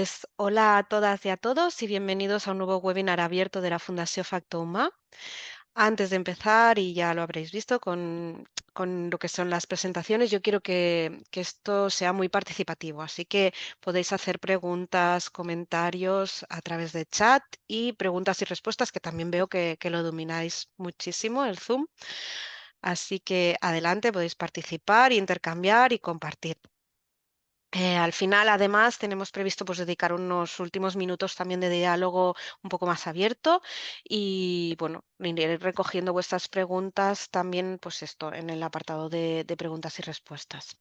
Pues hola a todas y a todos y bienvenidos a un nuevo webinar abierto de la Fundación Facto Humà. Antes de empezar, y ya lo habréis visto con lo que son las presentaciones, yo quiero que esto sea muy participativo, así que podéis hacer preguntas, comentarios a través de chat y preguntas y respuestas, que también veo que lo domináis muchísimo, el Zoom. Así que adelante, podéis participar, intercambiar y compartir. Al final, además, tenemos previsto pues, dedicar unos últimos minutos también de diálogo un poco más abierto y, bueno, iré recogiendo vuestras preguntas también, pues esto, en el apartado de preguntas y respuestas.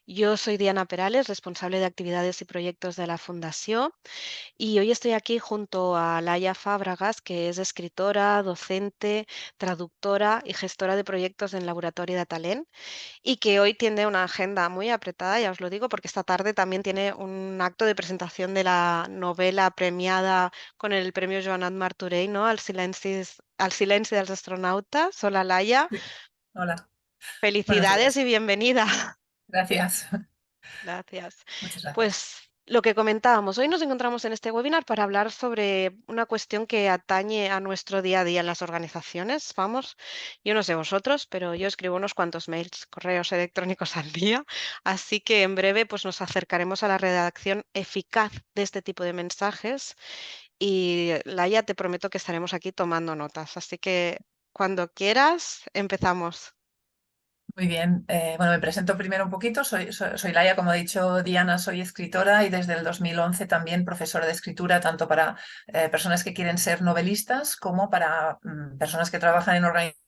Yo soy Diana Perales, responsable de actividades y proyectos de la Fundación, y hoy estoy aquí junto a Laia Fábregas, que es escritora, docente, traductora y gestora de proyectos en Laboratorio de Talent, y que hoy tiene una agenda muy apretada, ya os lo digo, porque esta tarde también tiene un acto de presentación de la novela premiada con el premio Joanot Martorell, ¿no? Al silenci dels astronautes. Hola, Laia. Sí. Hola, buenos Felicidades y días. bienvenida. Gracias. Gracias. Muchas gracias. Pues lo que comentábamos, hoy nos encontramos en este webinar para hablar sobre una cuestión que atañe a nuestro día a día en las organizaciones. Vamos, yo no sé vosotros, pero yo escribo unos cuantos mails, correos electrónicos al día, así que en breve pues nos acercaremos a la redacción eficaz de este tipo de mensajes y Laia, te prometo que estaremos aquí tomando notas, así que cuando quieras empezamos. Muy bien. Bueno, me presento primero un poquito. Soy Laia, como ha dicho Diana, soy escritora y desde el 2011 también profesora de escritura, tanto para personas que quieren ser novelistas como para personas que trabajan en organizaciones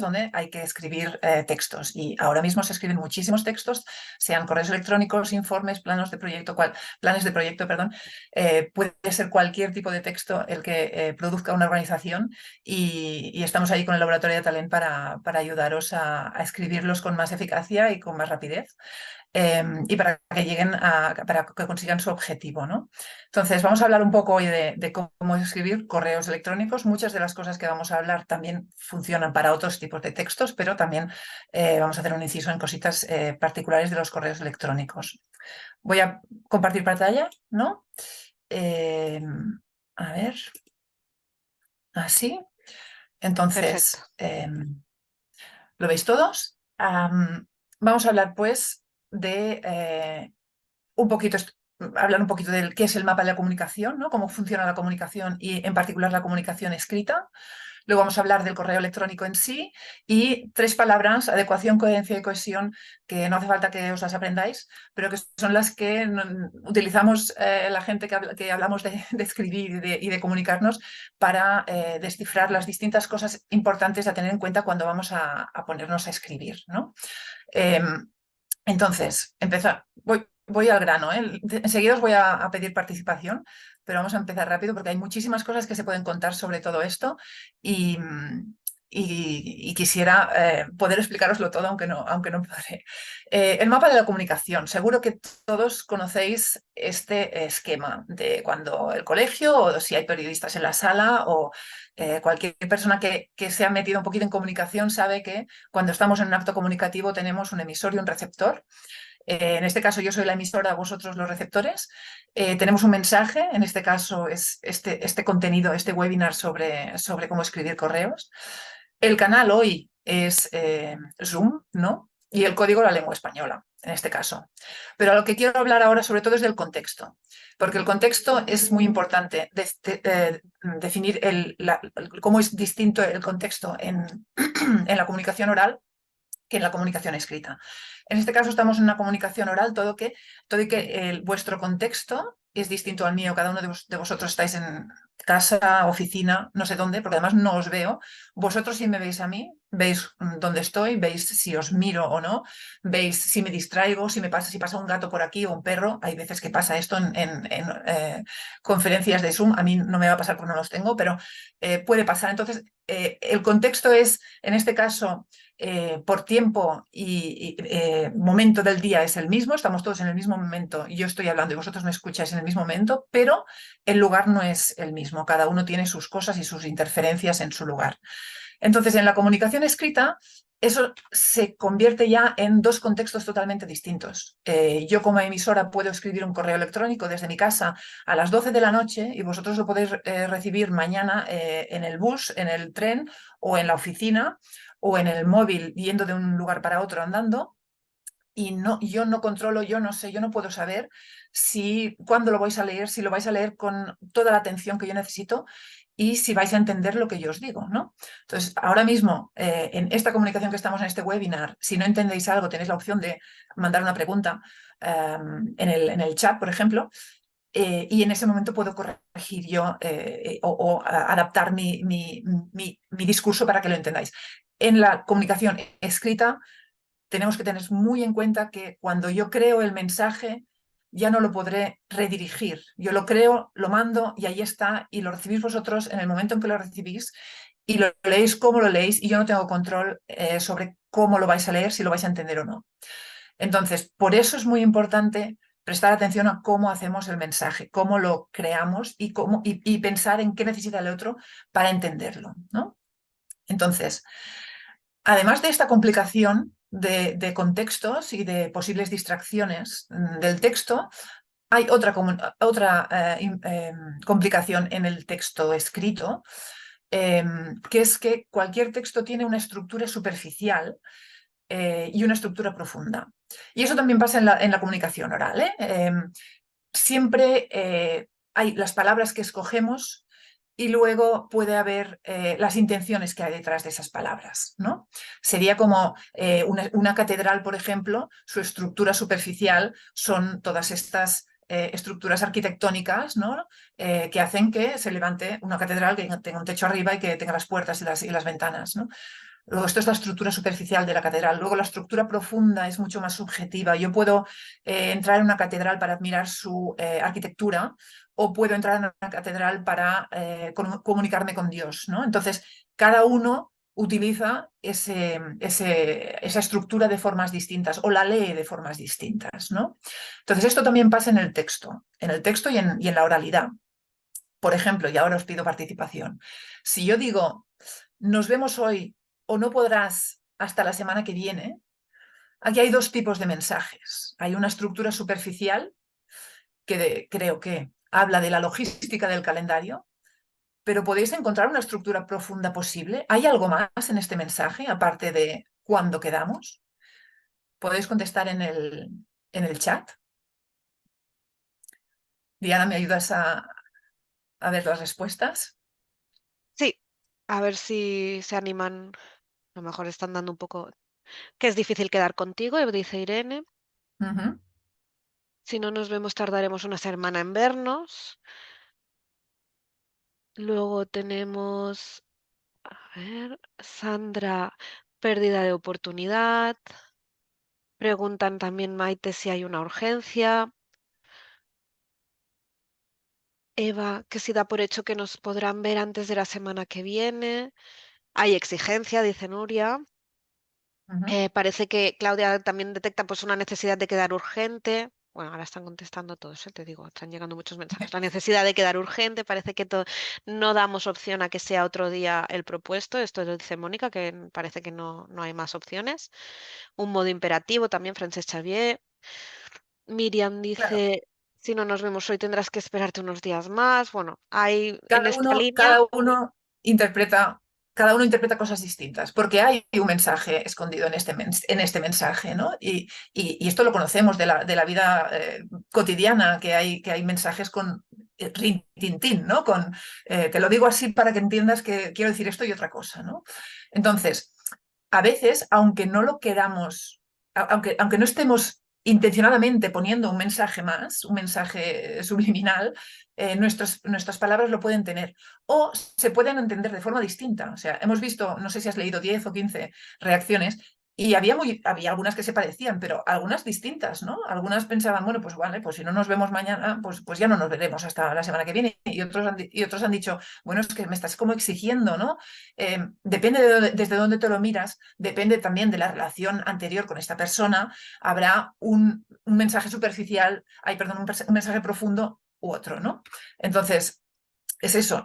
donde hay que escribir textos. Y ahora mismo se escriben muchísimos textos, sean correos electrónicos, informes, planes de proyecto, perdón. Puede ser cualquier tipo de texto el que produzca una organización y estamos ahí con el Laboratorio de Talent para ayudaros a escribirlos con más eficacia y con más rapidez. Y para que para que consigan su objetivo, ¿no? Entonces, vamos a hablar un poco hoy de cómo escribir correos electrónicos. Muchas de las cosas que vamos a hablar también funcionan para otros tipos de textos, pero también vamos a hacer un inciso en cositas particulares de los correos electrónicos. Voy a compartir pantalla, ¿no? Eh, a ver, así. Perfecto. Entonces, ¿lo veis todos? Vamos a hablar pues de un poquito, hablar un poquito de qué es el mapa de la comunicación, ¿no? Cómo funciona la comunicación y en particular la comunicación escrita. Luego vamos a hablar del correo electrónico en sí y tres palabras: adecuación, coherencia y cohesión, que no hace falta que os las aprendáis, pero que son las que utilizamos la gente que hablamos de escribir y de comunicarnos para descifrar las distintas cosas importantes a tener en cuenta cuando vamos a ponernos a escribir, ¿no? Entonces, voy al grano, ¿eh? Enseguida os voy a pedir participación, pero vamos a empezar rápido porque hay muchísimas cosas que se pueden contar sobre todo esto y, y quisiera poder explicároslo todo, aunque no podré. El mapa de la comunicación. Seguro que todos conocéis este esquema de cuando el colegio o si hay periodistas en la sala o cualquier persona que se ha metido un poquito en comunicación sabe que cuando estamos en un acto comunicativo tenemos un emisor y un receptor. En este caso yo soy la emisora, vosotros los receptores. Tenemos un mensaje, en este caso es este contenido, este webinar sobre cómo escribir correos. El canal hoy es Zoom, ¿no? Y el código la lengua española, en este caso. Pero a lo que quiero hablar ahora sobre todo es del contexto, porque el contexto es muy importante, definir cómo es distinto el contexto en, en la comunicación oral que en la comunicación escrita. En este caso estamos en una comunicación oral, todo y que vuestro contexto es distinto al mío. Cada uno de vosotros estáis en casa, oficina, no sé dónde, porque además no os veo. Vosotros si me veis a mí, veis dónde estoy, veis si os miro o no, veis si me distraigo, si pasa un gato por aquí o un perro. Hay veces que pasa esto en conferencias de Zoom. A mí no me va a pasar porque no los tengo, pero puede pasar. Entonces, el contexto es, en este caso, por tiempo y momento del día es el mismo, estamos todos en el mismo momento, yo estoy hablando y vosotros me escucháis en el mismo momento, pero el lugar no es el mismo, cada uno tiene sus cosas y sus interferencias en su lugar. Entonces, en la comunicación escrita, eso se convierte ya en dos contextos totalmente distintos. Yo como emisora puedo escribir un correo electrónico desde mi casa a las 12 de la noche y vosotros lo podéis recibir mañana en el bus, en el tren o en la oficina o en el móvil yendo de un lugar para otro andando. Y no, yo no controlo, yo no sé, yo no puedo saber si cuándo lo vais a leer, si lo vais a leer con toda la atención que yo necesito y si vais a entender lo que yo os digo, ¿no? Entonces, ahora mismo, en esta comunicación que estamos en este webinar, si no entendéis algo, tenéis la opción de mandar una pregunta en el chat, por ejemplo, y en ese momento puedo corregir yo adaptar mi discurso para que lo entendáis. En la comunicación escrita tenemos que tener muy en cuenta que cuando yo creo el mensaje, ya no lo podré redirigir. Yo lo creo, lo mando y ahí está, y lo recibís vosotros en el momento en que lo recibís y lo leéis como lo leéis, y yo no tengo control sobre cómo lo vais a leer, si lo vais a entender o no. Entonces, por eso es muy importante prestar atención a cómo hacemos el mensaje, cómo lo creamos y pensar en qué necesita el otro para entenderlo, ¿no? Entonces, además de esta complicación de contextos y de posibles distracciones del texto, hay otra complicación en el texto escrito, que es que cualquier texto tiene una estructura superficial y una estructura profunda. Y eso también pasa en la comunicación oral, ¿eh? Siempre hay las palabras que escogemos y luego puede haber las intenciones que hay detrás de esas palabras, ¿no? Sería como una catedral, por ejemplo, su estructura superficial son todas estas estructuras arquitectónicas, ¿no? Que hacen que se levante una catedral que tenga un techo arriba y que tenga las puertas y las ventanas, ¿no? Luego, esto es la estructura superficial de la catedral. Luego, la estructura profunda es mucho más subjetiva. Yo puedo entrar en una catedral para admirar su arquitectura o puedo entrar en una catedral para comunicarme con Dios, ¿no? Entonces, cada uno utiliza esa estructura de formas distintas o la lee de formas distintas, ¿no? Entonces, esto también pasa en el texto y en la oralidad. Por ejemplo, y ahora os pido participación. Si yo digo, nos vemos hoy o no podrás hasta la semana que viene, aquí hay dos tipos de mensajes. Hay una estructura superficial que creo que habla de la logística del calendario, pero podéis encontrar una estructura profunda posible. ¿Hay algo más en este mensaje, aparte de cuándo quedamos? Podéis contestar en el chat. Diana, ¿me ayudas a ver las respuestas? Sí, a ver si se animan. A lo mejor están dando un poco que es difícil quedar contigo, dice Irene. Ujú, Si no nos vemos, tardaremos una semana en vernos. Luego tenemos, a ver, Sandra, pérdida de oportunidad. Preguntan también Maite si hay una urgencia. Eva, que si da por hecho que nos podrán ver antes de la semana que viene. Hay exigencia, dice Nuria. ujú. Parece que Claudia también detecta pues una necesidad de quedar urgente. Bueno, ahora están contestando todos, te digo, están llegando muchos mensajes. La necesidad de quedar urgente, parece que no damos opción a que sea otro día el propuesto. Esto lo dice Mónica, que parece que no hay más opciones. Un modo imperativo también, Francesc Xavier. Miriam Claro. dice, si no nos vemos hoy tendrás que esperarte unos días más. Bueno, hay en Cada esta uno, línea, cada uno interpreta, cada uno interpreta cosas distintas, porque hay un mensaje escondido en este mensaje, ¿no? Y esto lo conocemos de la vida cotidiana, que hay mensajes con rin-tin-tin, ¿no? Te lo digo así para que entiendas que quiero decir esto y otra cosa, ¿no? Entonces, a veces, aunque no lo queramos, aunque no estemos intencionadamente poniendo un mensaje más, un mensaje subliminal, nuestras palabras lo pueden tener o se pueden entender de forma distinta. O sea, hemos visto, no sé si has leído 10 o 15 reacciones y había algunas que se parecían, pero algunas distintas, ¿no? Algunas pensaban, bueno, pues vale, pues si no nos vemos mañana, pues ya no nos veremos hasta la semana que viene. Y otros han dicho, bueno, es que me estás como exigiendo, ¿no? Depende desde dónde te lo miras, depende también de la relación anterior con esta persona, habrá un mensaje superficial, perdón, un mensaje profundo u otro, ¿no? Entonces, es eso.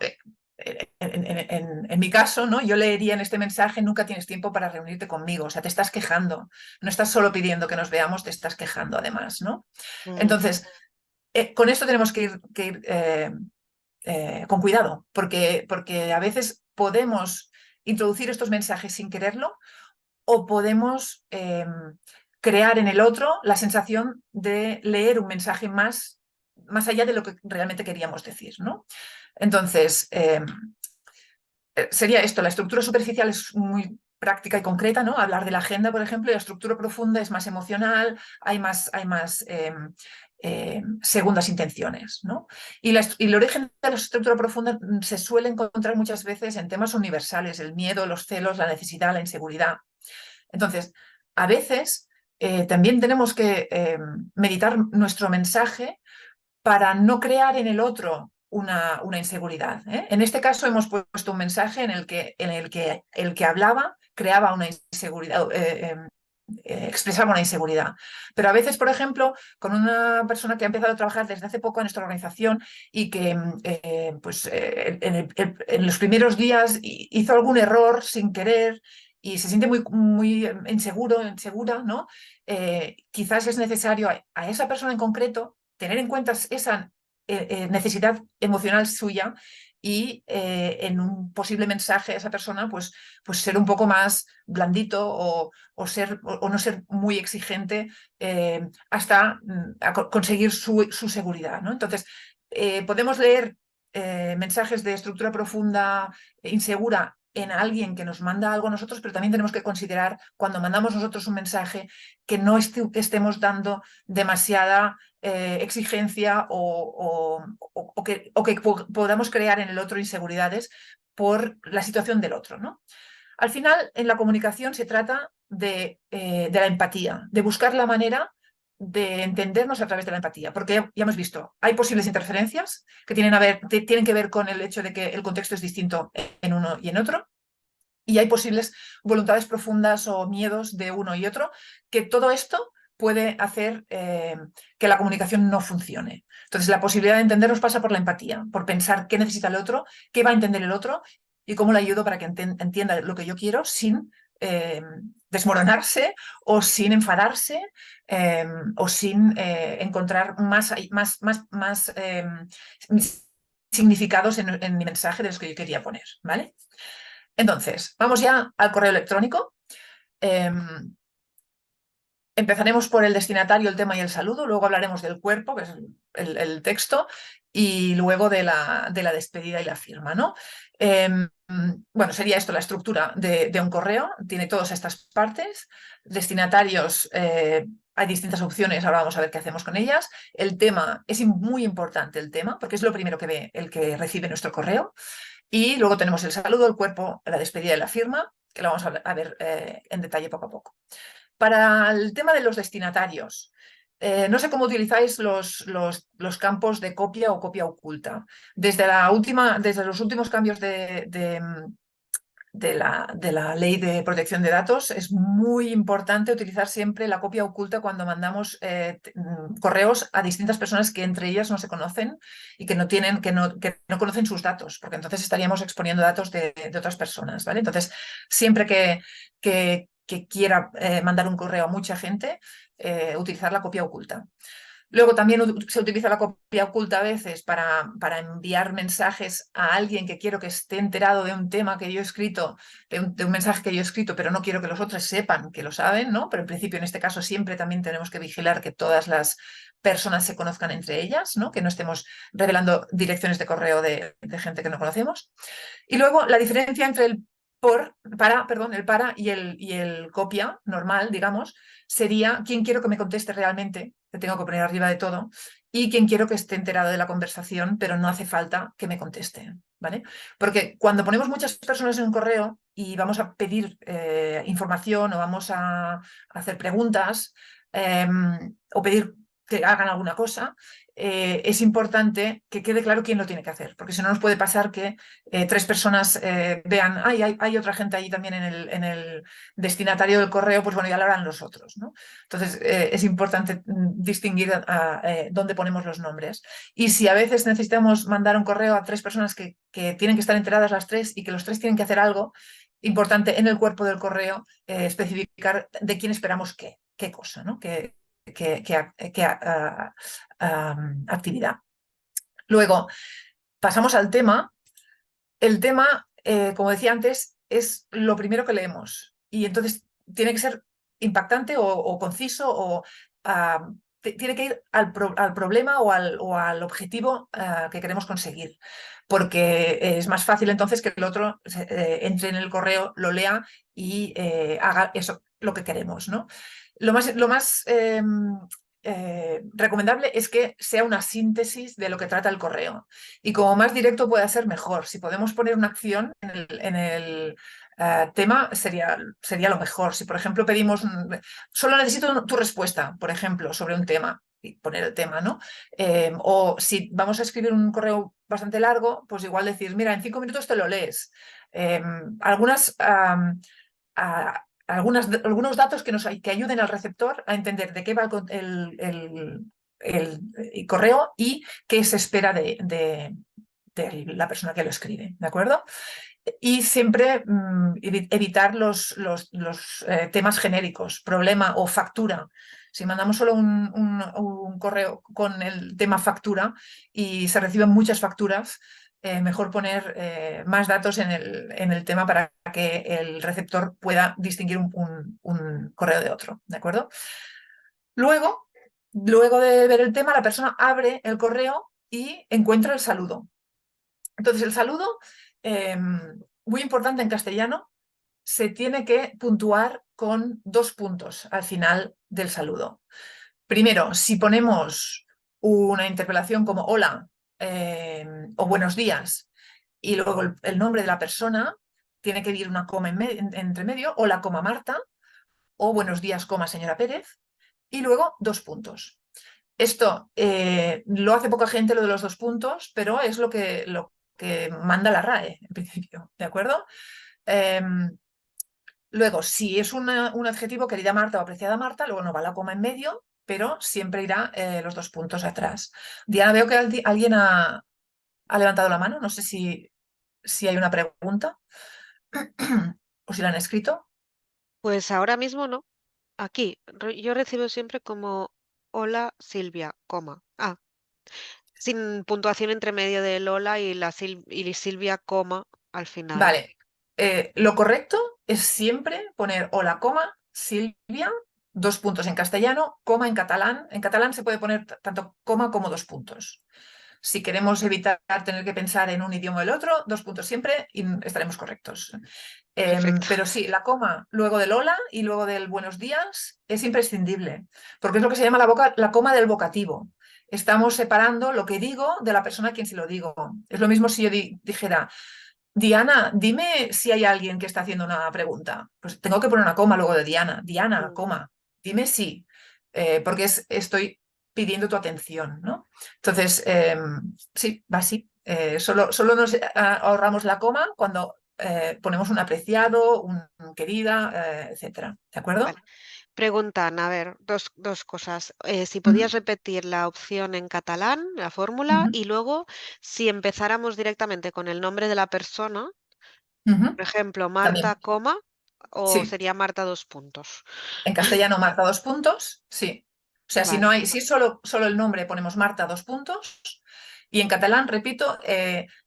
en mi caso, ¿no? Yo leería en este mensaje: nunca tienes tiempo para reunirte conmigo. O sea, te estás quejando. No estás solo pidiendo que nos veamos, te estás quejando además, ¿no? Mm, Entonces, con esto tenemos que ir con cuidado, porque a veces podemos introducir estos mensajes sin quererlo, o podemos crear en el otro la sensación de leer un mensaje más allá de lo que realmente queríamos decir, ¿no? Entonces, sería esto: la estructura superficial es muy práctica y concreta, ¿no? Hablar de la agenda, por ejemplo, y la estructura profunda es más emocional, hay más segundas intenciones, ¿no? Y el origen de la estructura profunda se suele encontrar muchas veces en temas universales: el miedo, los celos, la necesidad, la inseguridad. Entonces, a veces también tenemos que meditar nuestro mensaje para no crear en el otro una inseguridad, ¿eh? En este caso hemos puesto un mensaje en el que el que hablaba creaba una inseguridad, expresaba una inseguridad. Pero a veces, por ejemplo, con una persona que ha empezado a trabajar desde hace poco en nuestra organización y que en los primeros días hizo algún error sin querer y se siente muy insegura, ¿no? Quizás es necesario a esa persona en concreto tener en cuenta esa necesidad emocional suya y en un posible mensaje a esa persona, pues ser un poco más blandito o no ser muy exigente hasta conseguir su seguridad, ¿no? Entonces, podemos leer mensajes de estructura profunda, insegura, en alguien que nos manda algo a nosotros, pero también tenemos que considerar, cuando mandamos nosotros un mensaje, que no estemos dando demasiada exigencia o que podamos crear en el otro inseguridades por la situación del otro, ¿no? Al final, en la comunicación se trata de la empatía, de buscar la manera de entendernos a través de la empatía, porque ya hemos visto, hay posibles interferencias que tienen que ver con el hecho de que el contexto es distinto en uno y en otro, y hay posibles voluntades profundas o miedos de uno y otro, que todo esto puede hacer que la comunicación no funcione. Entonces, la posibilidad de entendernos pasa por la empatía, por pensar qué necesita el otro, qué va a entender el otro y cómo le ayudo para que entienda lo que yo quiero sin desmoronarse o sin enfadarse o sin encontrar más significados en mi mensaje de los que yo quería poner, ¿vale? Entonces, vamos ya al correo electrónico. Empezaremos por el destinatario, el tema y el saludo, luego hablaremos del cuerpo, que es el texto, y luego de la despedida y la firma, ¿no? Bueno, sería esto la estructura de un correo, tiene todas estas partes. Destinatarios, hay distintas opciones, ahora vamos a ver qué hacemos con ellas. El tema, es muy importante el tema, porque es lo primero que ve el que recibe nuestro correo. Y luego tenemos el saludo, el cuerpo, la despedida y la firma, que lo vamos a ver en detalle poco a poco. Para el tema de los destinatarios, no sé cómo utilizáis los campos de copia o copia oculta. Desde los últimos cambios de la Ley de Protección de Datos, es muy importante utilizar siempre la copia oculta cuando mandamos correos a distintas personas que entre ellas no se conocen y que no conocen sus datos, porque entonces estaríamos exponiendo datos de otras personas, ¿vale? Entonces, siempre que quiera mandar un correo a mucha gente, utilizar la copia oculta. Luego también se utiliza la copia oculta a veces para enviar mensajes a alguien que quiero que esté enterado de un tema que yo he escrito, de un mensaje que yo he escrito, pero no quiero que los otros sepan que lo saben, ¿no? Pero en principio, en este caso, siempre también tenemos que vigilar que todas las personas se conozcan entre ellas, ¿no? Que no estemos revelando direcciones de correo de gente que no conocemos. Y luego la diferencia entre el para y el copia normal, digamos, sería quién quiero que me conteste realmente, que tengo que poner arriba de todo, y quién quiero que esté enterado de la conversación, pero no hace falta que me conteste, ¿vale? Porque cuando ponemos muchas personas en un correo y vamos a pedir información o vamos a hacer preguntas o pedir que hagan alguna cosa, es importante que quede claro quién lo tiene que hacer, porque si no nos puede pasar que tres personas vean, "Ay, hay otra gente allí también en el destinatario del correo, pues bueno, ya lo harán los otros, ¿no?". Entonces, es importante distinguir dónde ponemos los nombres. Y si a veces necesitamos mandar un correo a tres personas que tienen que estar enteradas las tres y que los tres tienen que hacer algo, importante en el cuerpo del correo especificar de quién esperamos qué cosa, ¿no? Actividad. Luego, pasamos al tema. El tema, como decía antes, es lo primero que leemos y entonces tiene que ser impactante o conciso o tiene que ir al problema o al objetivo que queremos conseguir, porque es más fácil entonces que el otro entre en el correo, lo lea y haga eso, lo que queremos, ¿no? Lo más recomendable es que sea una síntesis de lo que trata el correo. Y como más directo pueda ser, mejor. Si podemos poner una acción en el tema, sería lo mejor. Si, por ejemplo, pedimos, solo necesito tu respuesta, por ejemplo, sobre un tema, y poner el tema, ¿no? O si vamos a escribir un correo bastante largo, pues igual decir, mira, en 5 minutos te lo lees. Algunos datos que ayuden al receptor a entender de qué va el correo y qué se espera de la persona que lo escribe, ¿de acuerdo? Y siempre evitar los temas genéricos, problema o factura. Si mandamos solo un correo con el tema factura y se reciben muchas facturas, mejor poner más datos en el tema para que el receptor pueda distinguir un correo de otro, ¿de acuerdo? Luego de ver el tema, la persona abre el correo y encuentra el saludo. Entonces, el saludo, muy importante en castellano, se tiene que puntuar con 2 puntos al final del saludo. Primero, si ponemos una interpelación como hola o buenos días y luego el nombre de la persona, tiene que ir una coma entre medio, hola, coma Marta, o buenos días, coma señora Pérez, y luego 2 puntos. Esto lo hace poca gente, lo de los 2 puntos, pero es lo que manda la RAE, en principio, ¿de acuerdo? Luego, si es un adjetivo, querida Marta o apreciada Marta, luego no va la coma en medio, pero siempre irá los 2 puntos atrás. Diana, veo que alguien ha levantado la mano, no sé si hay una pregunta o si la han escrito. Pues ahora mismo no. Aquí, yo recibo siempre como hola Silvia, coma. Ah, sin puntuación entre medio del hola y y Silvia, coma al final. Vale, lo correcto es siempre poner hola, coma, Silvia, 2 puntos en castellano, coma en catalán. En catalán se puede poner tanto coma como 2 puntos. Si queremos evitar tener que pensar en un idioma o el otro, 2 puntos siempre y estaremos correctos. Perfecto. Pero sí, la coma luego del hola y luego del buenos días es imprescindible, porque es lo que se llama la coma del vocativo. Estamos separando lo que digo de la persona a quien se lo digo. Es lo mismo si yo dijera, Diana, dime si hay alguien que está haciendo una pregunta. Pues tengo que poner una coma luego de Diana. Diana, Mm. coma. Dime si, porque estoy pidiendo tu atención, ¿no? Entonces, sí, va así. Solo nos ahorramos la coma cuando ponemos un apreciado, un querida, etcétera. ¿De acuerdo? Vale. Preguntan, a ver, dos cosas. Si Ujú, podías repetir la opción en catalán, la fórmula, ujú, y luego si empezáramos directamente con el nombre de la persona, ujú. por ejemplo, Marta, También, coma, o sí. sería Marta dos puntos. En castellano, Marta, 2 puntos, sí. O sea, Vale, si es solo el nombre, ponemos Marta, 2 puntos. Y en catalán, repito,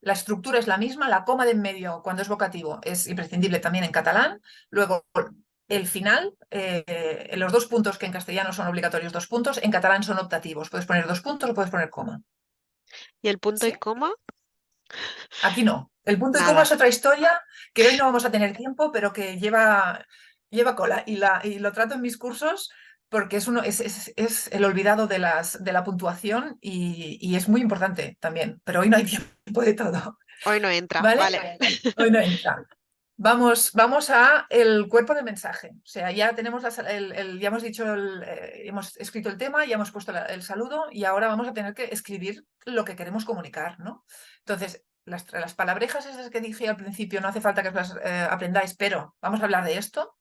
la estructura es la misma, la coma de en medio cuando es vocativo es imprescindible también en catalán. Luego, el final, los 2 puntos que en castellano son obligatorios, 2 puntos, en catalán son optativos. Puedes poner 2 puntos o puedes poner coma. ¿y el punto y ¿Sí? coma? Aquí no. El punto y coma Nada. es otra historia que hoy no vamos a tener tiempo, pero que lleva cola. Y lo trato en mis cursos porque es el olvidado de la puntuación y es muy importante también. Pero hoy no hay tiempo de todo. Hoy no entra, ¿Vale? vale. Hoy no entra. Vamos a el cuerpo del mensaje. O sea, ya tenemos ya hemos dicho, hemos escrito el tema, ya hemos puesto el saludo y ahora vamos a tener que escribir lo que queremos comunicar, ¿no? Entonces, las palabrejas esas que dije al principio, no hace falta que os las aprendáis, pero vamos a hablar de esto.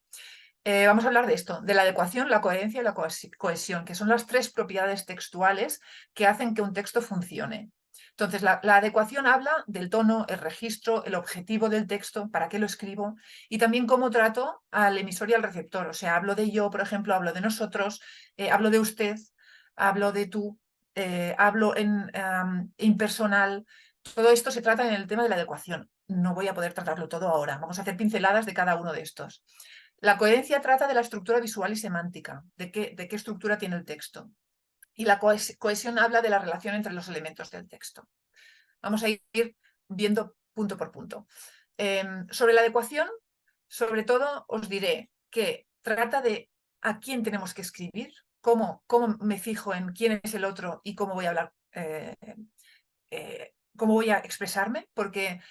Vamos a hablar de esto, de la adecuación, la coherencia y la cohesión, que son las tres propiedades textuales que hacen que un texto funcione. Entonces, la adecuación habla del tono, el registro, el objetivo del texto, para qué lo escribo, y también cómo trato al emisor y al receptor. O sea, hablo de yo, por ejemplo, hablo de nosotros, hablo de usted, hablo de tú, hablo en impersonal. Todo esto se trata en el tema de la adecuación. No voy a poder tratarlo todo ahora. Vamos a hacer pinceladas de cada uno de estos. La coherencia trata de la estructura visual y semántica, de qué estructura tiene el texto. Y la cohesión habla de la relación entre los elementos del texto. Vamos a ir viendo punto por punto. Sobre la adecuación, sobre todo os diré que trata de a quién tenemos que escribir, cómo me fijo en quién es el otro y cómo voy a hablar, cómo voy a expresarme, porque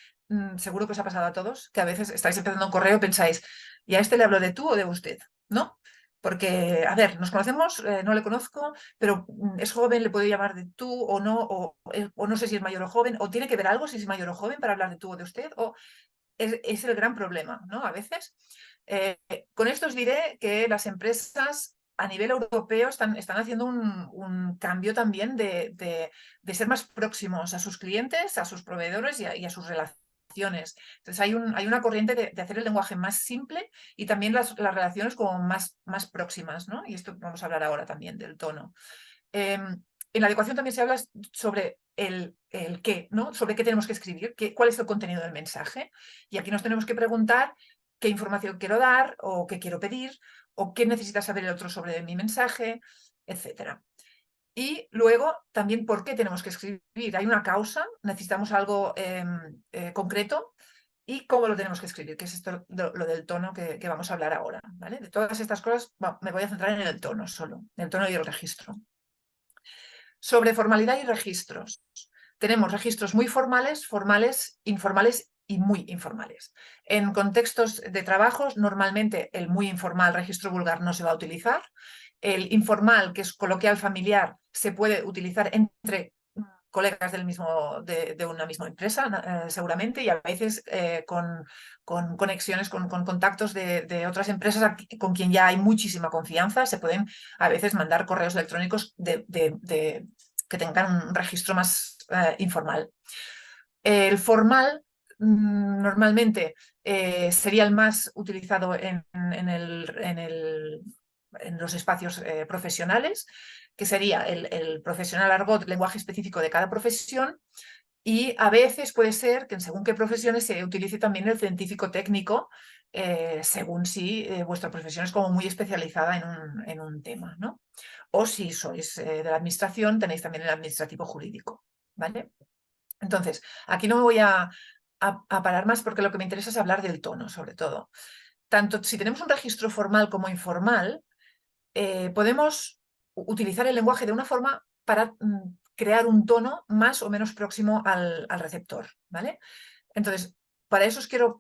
seguro que os ha pasado a todos, que a veces estáis empezando un correo y pensáis, ¿y a este le hablo de tú o de usted? ¿No? Porque, a ver, nos conocemos, no le conozco, pero es joven, le puedo llamar de tú o no, o no sé si es mayor o joven, o tiene que ver algo si es mayor o joven para hablar de tú o de usted, o es el gran problema, ¿no? A veces. Con esto os diré que las empresas a nivel europeo están haciendo un cambio también de ser más próximos a sus clientes, a sus proveedores y a sus relaciones. Entonces hay una corriente de hacer el lenguaje más simple y también las relaciones como más próximas, ¿no? Y esto vamos a hablar ahora también del tono. En la adecuación también se habla sobre el qué, ¿no? Sobre qué tenemos que escribir, cuál es el contenido del mensaje. Y aquí nos tenemos que preguntar qué información quiero dar o qué quiero pedir o qué necesita saber el otro sobre mi mensaje, etcétera. Y luego también por qué tenemos que escribir. Hay una causa, necesitamos algo concreto y cómo lo tenemos que escribir, que es esto lo del tono que vamos a hablar ahora. ¿Vale? De todas estas cosas me voy a centrar en el tono solo, en el tono y el registro. Sobre formalidad y registros. Tenemos registros muy formales, formales, informales y muy informales. En contextos de trabajos, normalmente el muy informal, registro vulgar, no se va a utilizar. El informal, que es coloquial familiar, se puede utilizar entre colegas de una misma empresa, seguramente, y a veces con conexiones, con contactos de otras empresas con quien ya hay muchísima confianza, se pueden a veces mandar correos electrónicos que tengan un registro más informal. El formal normalmente sería el más utilizado en los espacios profesionales, que sería el profesional argot, lenguaje específico de cada profesión, y a veces puede ser que en según qué profesiones se utilice también el científico técnico, según si vuestra profesión es como muy especializada en un tema, ¿no? O si sois de la administración, tenéis también el administrativo jurídico, ¿vale? Entonces, aquí no me voy a parar más porque lo que me interesa es hablar del tono, sobre todo. Tanto si tenemos un registro formal como informal, podemos utilizar el lenguaje de una forma para crear un tono más o menos próximo al receptor, ¿vale? Entonces, para eso os quiero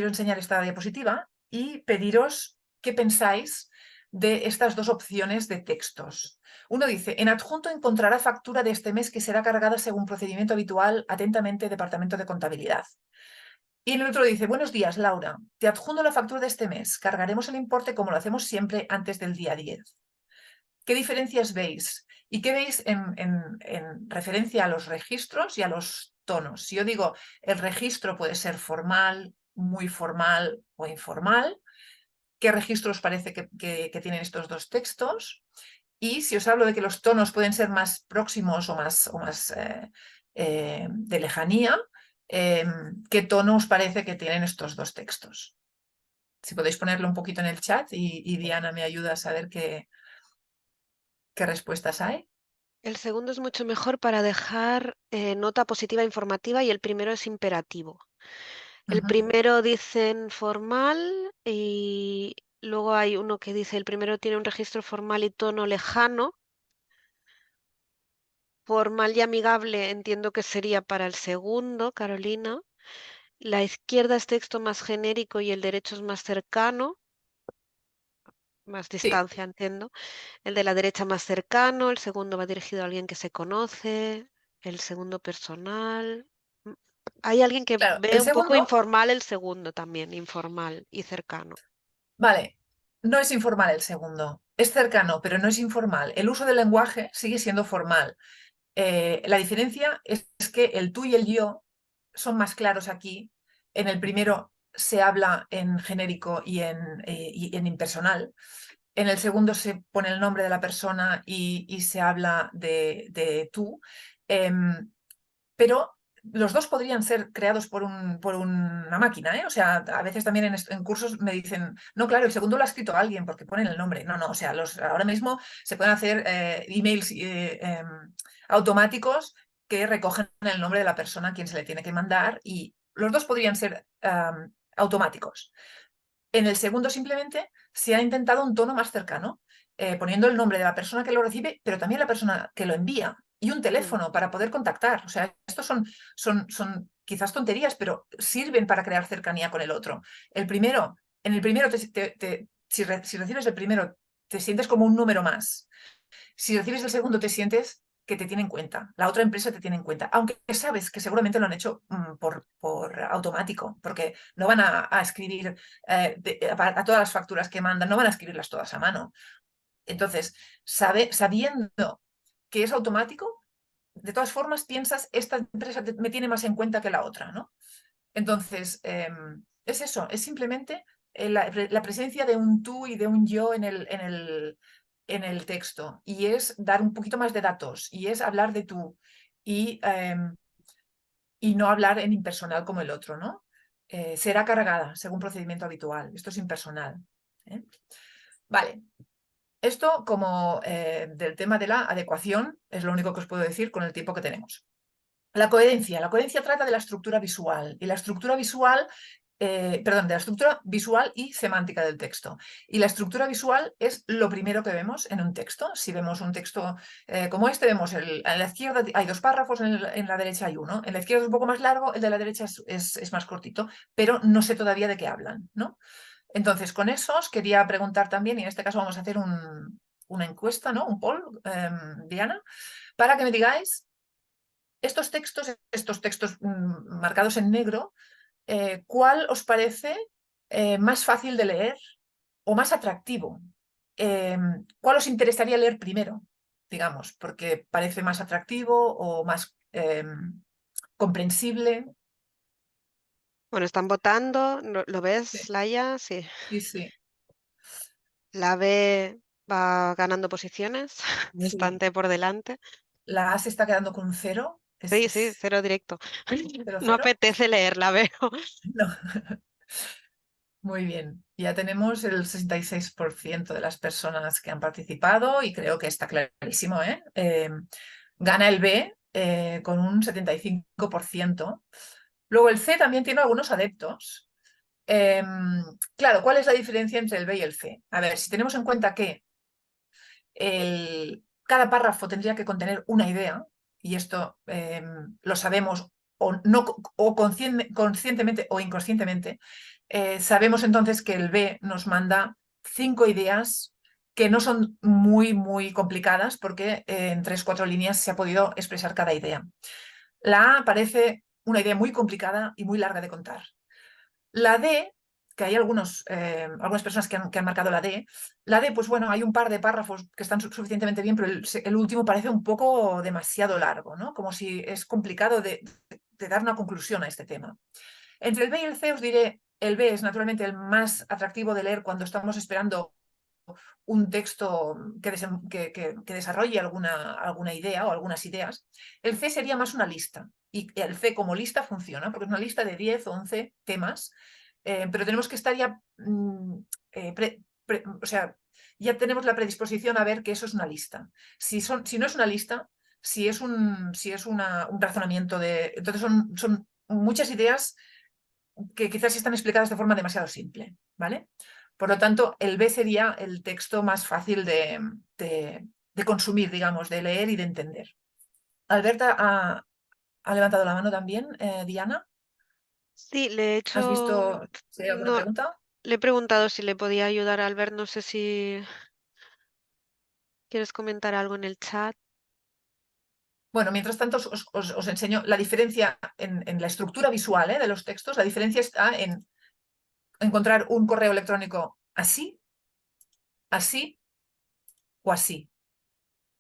enseñar esta diapositiva y pediros qué pensáis de estas dos opciones de textos. Uno dice, en adjunto encontrará factura de este mes que será cargada según procedimiento habitual, atentamente, Departamento de Contabilidad. Y en el otro dice, buenos días, Laura, te adjunto la factura de este mes, cargaremos el importe como lo hacemos siempre antes del día 10. ¿Qué diferencias veis? ¿Y qué veis en referencia a los registros y a los tonos? Si yo digo, el registro puede ser formal, muy formal o informal, ¿qué registro os parece que tienen estos dos textos? Y si os hablo de que los tonos pueden ser más próximos o más de lejanía, ¿qué tono os parece que tienen estos dos textos? Si podéis ponerlo un poquito en el chat y Diana me ayuda a saber qué respuestas hay. El segundo es mucho mejor para dejar nota positiva informativa y el primero es imperativo. El Ujú. primero dicen formal y luego hay uno que dice el primero tiene un registro formal y tono lejano. Formal y amigable entiendo que sería para el segundo, Carolina. La izquierda es texto más genérico y el derecho es más cercano, más Sí, distancia, entiendo. El de la derecha más cercano, el segundo va dirigido a alguien que se conoce, el segundo personal. Mm, Hay alguien que claro, ve el un poco segundo, informal el segundo también, informal y cercano. vale, no es informal el segundo, es cercano, pero no es informal. El uso del lenguaje sigue siendo formal. La diferencia es que el tú y el yo son más claros aquí. En el primero se habla en genérico y en impersonal. En el segundo se pone el nombre de la persona y se habla de tú. Em, pero los dos podrían ser creados por una máquina, ¿eh? O sea, a veces también en cursos me dicen, no, claro, el segundo lo ha escrito alguien porque ponen el nombre. No, no, o sea, ahora mismo se pueden hacer emails automáticos que recogen el nombre de la persona a quien se le tiene que mandar y los dos podrían ser automáticos. En el segundo simplemente se ha intentado un tono más cercano, poniendo el nombre de la persona que lo recibe, pero también la persona que lo envía y un Mm, teléfono para poder contactar. O sea, estos son quizás tonterías, pero sirven para crear cercanía con el otro. En el primero, si recibes el primero, te sientes como un número más. Si recibes el segundo, te sientes que te tiene en cuenta, la otra empresa te tiene en cuenta, aunque sabes que seguramente lo han hecho por automático, porque no van a escribir a todas las facturas que mandan, no van a escribirlas todas a mano. Entonces, sabiendo que es automático, de todas formas piensas, esta empresa me tiene más en cuenta que la otra, ¿no? Entonces, es eso, es simplemente la presencia de un tú y de un yo en el texto, y es dar un poquito más de datos, y es hablar de tú, y no hablar en impersonal como el otro, ¿no? Será cargada según procedimiento habitual. Esto es impersonal. ¿Eh? Vale. Esto como del tema de la adecuación es lo único que os puedo decir con el tiempo que tenemos. La coherencia trata de la estructura visual y la estructura visual, perdón, de la estructura visual y semántica del texto. Y la estructura visual es lo primero que vemos en un texto. Si vemos un texto como este, vemos a la izquierda hay dos párrafos, en la derecha hay uno. En la izquierda es un poco más largo, el de la derecha es más cortito, pero no sé todavía de qué hablan, ¿no? Entonces, con eso os quería preguntar también, y en este caso vamos a hacer una encuesta, ¿no? Un poll, Diana, para que me digáis estos textos marcados en negro, ¿cuál os parece más fácil de leer o más atractivo? ¿Cuál os interesaría leer primero, digamos, porque parece más atractivo o más comprensible? Bueno, están votando, ¿lo Sí, ves, Laia? Sí. sí, sí, La B va ganando posiciones, sí. bastante por delante. La A se está quedando con cero. Sí, sí, cero directo. Cero, No cero. apetece leerla, veo. No. Muy bien, ya tenemos el 66% de las personas que han participado y creo que está clarísimo, ¿eh? Gana el B con un 75%. Luego el C también tiene algunos adeptos. Claro, ¿cuál es la diferencia entre el B y el C? A ver, si tenemos en cuenta que cada párrafo tendría que contener una idea, y esto lo sabemos o, no, o conscientemente o inconscientemente, sabemos entonces que el B nos manda 5 ideas que no son muy, muy complicadas porque en 3, 4 líneas se ha podido expresar cada idea. La A parece una idea muy complicada y muy larga de contar. La D, que hay algunas personas que han marcado la D, pues bueno, hay un par de párrafos que están suficientemente bien, pero el último parece un poco demasiado largo, ¿no? Como si es complicado de dar una conclusión a este tema. Entre el B y el C os diré, el B es naturalmente el más atractivo de leer cuando estamos esperando un texto que desarrolle alguna idea o algunas ideas. El C sería más una lista, y el C como lista funciona porque es una lista de 10 o 11 temas, pero tenemos que estar ya, o sea, ya tenemos la predisposición a ver que eso es una lista. Si no es una lista, si es un razonamiento entonces son muchas ideas que quizás están explicadas de forma demasiado simple, ¿vale? Por lo tanto, el B sería el texto más fácil de consumir, digamos, de leer y de entender. Alberta ha levantado la mano también, Diana. Sí, le he ¿Has hecho, visto si hay alguna no, pregunta? le he preguntado si le podía ayudar a Albert, no sé si quieres comentar algo en el chat. Bueno, mientras tanto os enseño la diferencia en la estructura visual, de los textos. La diferencia está en encontrar un correo electrónico así, así o así.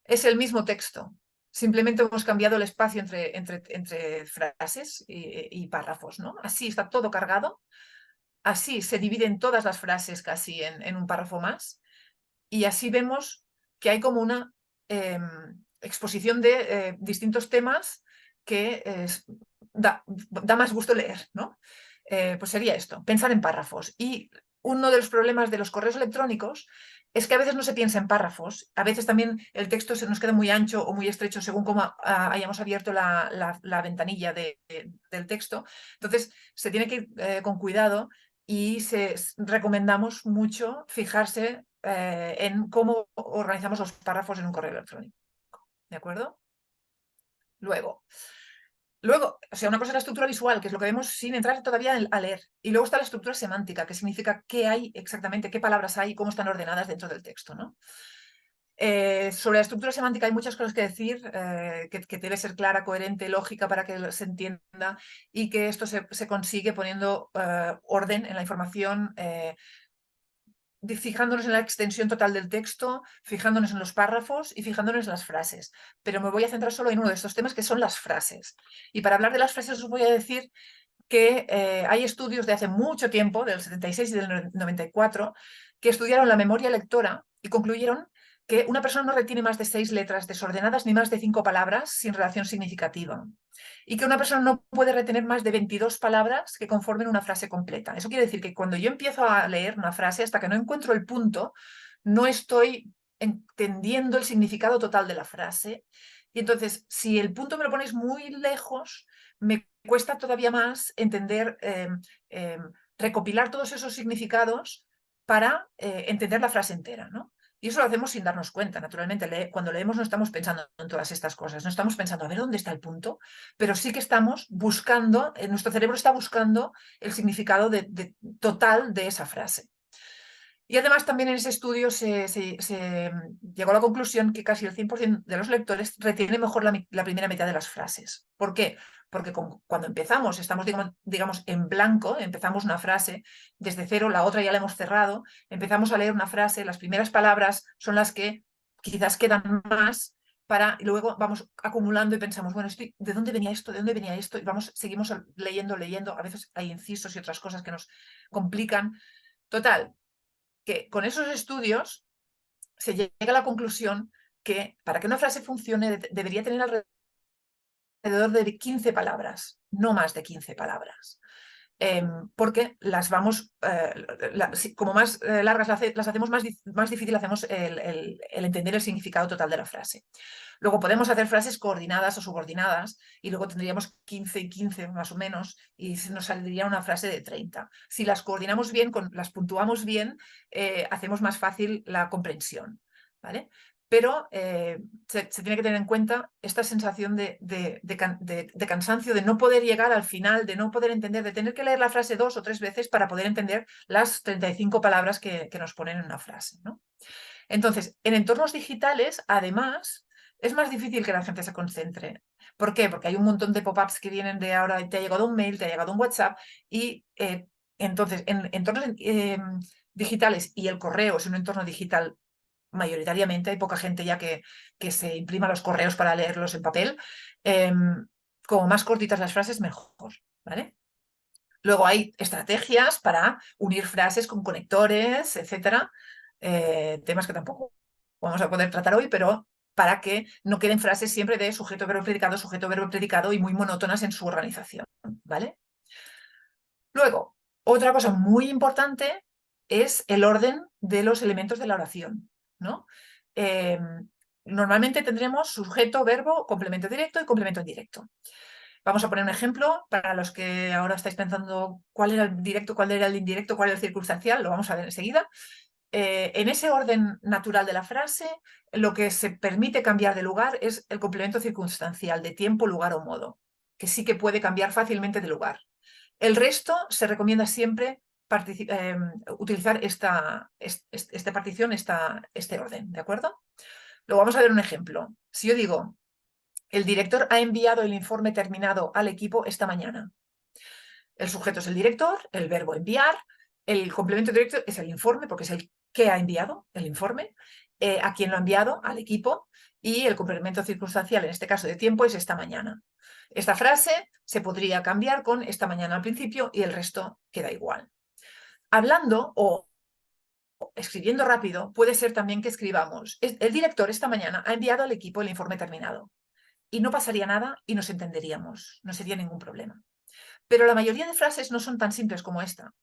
Es el mismo texto. Simplemente hemos cambiado el espacio entre frases y párrafos, ¿no? Así está todo cargado. Así se dividen todas las frases casi en un párrafo más. Y así vemos que hay como una exposición de distintos temas que da más gusto leer, ¿no? Pues sería esto, pensar en párrafos. Y uno de los problemas de los correos electrónicos es que a veces no se piensa en párrafos, a veces también el texto se nos queda muy ancho o muy estrecho según cómo hayamos abierto la ventanilla del texto. Entonces, se tiene que ir con cuidado y recomendamos mucho fijarse en cómo organizamos los párrafos en un correo electrónico. ¿De acuerdo? Luego, o sea, una cosa es la estructura visual, que es lo que vemos sin entrar todavía a leer. Y luego está la estructura semántica, que significa qué hay exactamente, qué palabras hay y cómo están ordenadas dentro del texto, ¿no? Sobre la estructura semántica hay muchas cosas que decir, que debe ser clara, coherente, lógica para que se entienda y que esto se consigue poniendo orden en la información, fijándonos en la extensión total del texto, fijándonos en los párrafos y fijándonos en las frases. Pero me voy a centrar solo en uno de estos temas, que son las frases. Y para hablar de las frases os voy a decir que hay estudios de hace mucho tiempo, del 76 y del 94, que estudiaron la memoria lectora y concluyeron que una persona no retiene más de 6 letras desordenadas ni más de 5 palabras sin relación significativa. Y que una persona no puede retener más de 22 palabras que conformen una frase completa. Eso quiere decir que cuando yo empiezo a leer una frase, hasta que no encuentro el punto, no estoy entendiendo el significado total de la frase. Y entonces, si el punto me lo ponéis muy lejos, me cuesta todavía más entender, recopilar todos esos significados para entender la frase entera, ¿no? Y eso lo hacemos sin darnos cuenta, naturalmente. Cuando leemos no estamos pensando en todas estas cosas, no estamos pensando a ver dónde está el punto, pero sí que estamos buscando, nuestro cerebro está buscando el significado total de esa frase. Y además también en ese estudio se llegó a la conclusión que casi el 100% de los lectores retiene mejor la primera mitad de las frases. ¿Por qué? Porque cuando empezamos, estamos digamos en blanco, empezamos una frase desde cero, la otra ya la hemos cerrado, empezamos a leer una frase, las primeras palabras son las que quizás quedan más y luego vamos acumulando y pensamos, bueno, ¿de dónde venía esto? ¿De dónde venía esto? Y seguimos leyendo, a veces hay incisos y otras cosas que nos complican. Total, que con esos estudios se llega a la conclusión que para que una frase funcione debería tener alrededor de 15 palabras, no más de 15 palabras. Porque las vamos, como más largas las hacemos, más difícil hacemos el entender el significado total de la frase. Luego podemos hacer frases coordinadas o subordinadas y luego tendríamos 15 y 15 más o menos y nos saldría una frase de 30. Si las coordinamos bien, las puntuamos bien, hacemos más fácil la comprensión, ¿vale? Pero se tiene que tener en cuenta esta sensación de cansancio, de no poder llegar al final, de no poder entender, de tener que leer la frase 2 o 3 veces para poder entender las 35 palabras que nos ponen en una frase, ¿no? Entonces, en entornos digitales, además, es más difícil que la gente se concentre. ¿Por qué? Porque hay un montón de pop-ups que vienen de ahora, te ha llegado un mail, te ha llegado un WhatsApp y entonces en entornos digitales y el correo es un entorno digital mayoritariamente, hay poca gente ya que se imprima los correos para leerlos en papel. Como más cortitas las frases, mejor, ¿vale? Luego hay estrategias para unir frases con conectores, etcétera, temas que tampoco vamos a poder tratar hoy, pero para que no queden frases siempre de sujeto, verbo, predicado y muy monótonas en su organización, ¿vale? Luego, otra cosa muy importante es el orden de los elementos de la oración, ¿no? Eh, Normalmente tendremos sujeto, verbo, complemento directo y complemento indirecto. Vamos a poner un ejemplo para los que ahora estáis pensando cuál era el directo, cuál era el indirecto, cuál era el circunstancial, lo vamos a ver enseguida. En ese orden natural de la frase, lo que se permite cambiar de lugar es el complemento circunstancial de tiempo, lugar o modo, que sí que puede cambiar fácilmente de lugar. El resto se recomienda siempre utilizar esta partición, este orden, ¿de acuerdo? Luego vamos a ver un ejemplo. Si yo digo, el director ha enviado el informe terminado al equipo esta mañana. El sujeto es el director, el verbo enviar, el complemento directo es el informe, porque es el que ha enviado el informe, a quién lo ha enviado, al equipo, y el complemento circunstancial, en este caso de tiempo, es esta mañana. Esta frase se podría cambiar con esta mañana al principio y el resto queda igual. Hablando o escribiendo rápido, puede ser también que escribamos, el director esta mañana ha enviado al equipo el informe terminado. Y no pasaría nada y nos entenderíamos, no sería ningún problema. Pero la mayoría de frases no son tan simples como esta.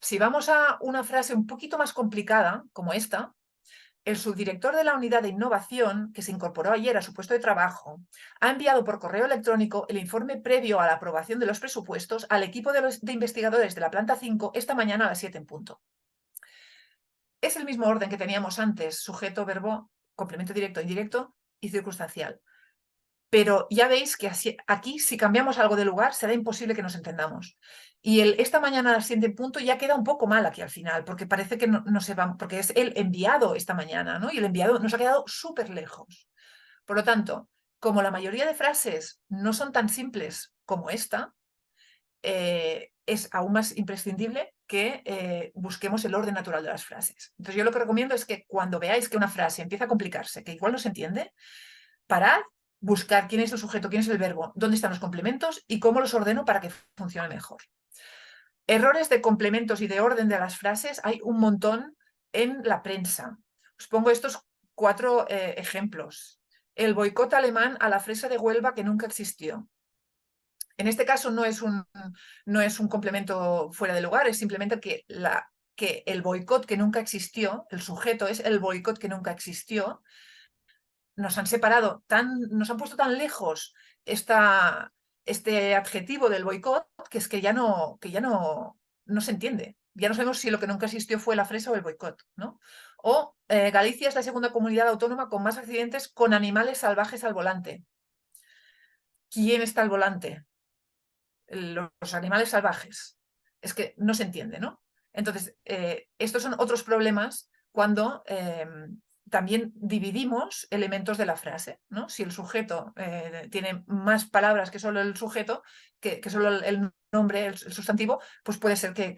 Si vamos a una frase un poquito más complicada, como esta, el subdirector de la unidad de innovación, que se incorporó ayer a su puesto de trabajo, ha enviado por correo electrónico el informe previo a la aprobación de los presupuestos al equipo de investigadores de la planta 5 esta mañana a las 7 en punto. Es el mismo orden que teníamos antes, sujeto, verbo, complemento directo, indirecto y circunstancial. Pero ya veis que aquí, si cambiamos algo de lugar, será imposible que nos entendamos. Y esta mañana al siguiente punto ya queda un poco mal aquí al final, porque parece que no se va, porque es el enviado esta mañana, ¿no? Y el enviado nos ha quedado súper lejos. Por lo tanto, como la mayoría de frases no son tan simples como esta, es aún más imprescindible que busquemos el orden natural de las frases. Entonces yo lo que recomiendo es que cuando veáis que una frase empieza a complicarse, que igual no se entiende, parad, buscar quién es el sujeto, quién es el verbo, dónde están los complementos y cómo los ordeno para que funcione mejor. Errores de complementos y de orden de las frases hay un montón en la prensa. Os pongo estos 4 ejemplos. El boicot alemán a la fresa de Huelva que nunca existió. En este caso no es un complemento fuera de lugar, es simplemente que el boicot que nunca existió, el sujeto es el boicot que nunca existió, nos han separado, nos han puesto tan lejos este adjetivo del boicot que es que ya no se entiende. Ya no sabemos si lo que nunca existió fue la fresa o el boicot, ¿no? O Galicia es la segunda comunidad autónoma con más accidentes con animales salvajes al volante. ¿Quién está al volante? Los animales salvajes. Es que no se entiende, ¿no? Entonces, estos son otros problemas cuando también dividimos elementos de la frase, ¿no? Si el sujeto tiene más palabras que solo el sujeto, que solo el nombre, el sustantivo, pues puede ser que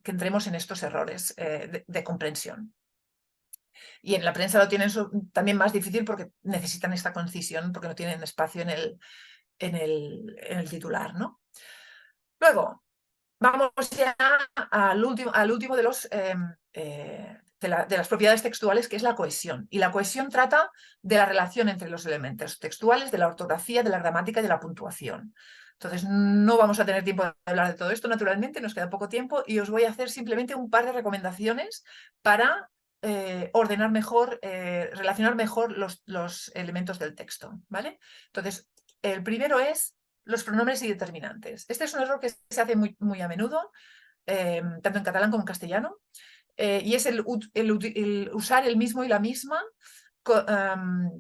entremos en estos errores de comprensión. Y en la prensa lo tienen también más difícil porque necesitan esta concisión, porque no tienen espacio en el titular, ¿no? Luego, vamos ya al último de las propiedades textuales, que es la cohesión. Y la cohesión trata de la relación entre los elementos textuales, de la ortografía, de la gramática y de la puntuación. Entonces, no vamos a tener tiempo de hablar de todo esto, naturalmente, nos queda poco tiempo y os voy a hacer simplemente un par de recomendaciones para ordenar mejor, relacionar mejor los elementos del texto, ¿vale? Entonces, el primero es los pronombres y determinantes. Este es un error que se hace muy, muy a menudo, tanto en catalán como en castellano, y es el usar el mismo y la misma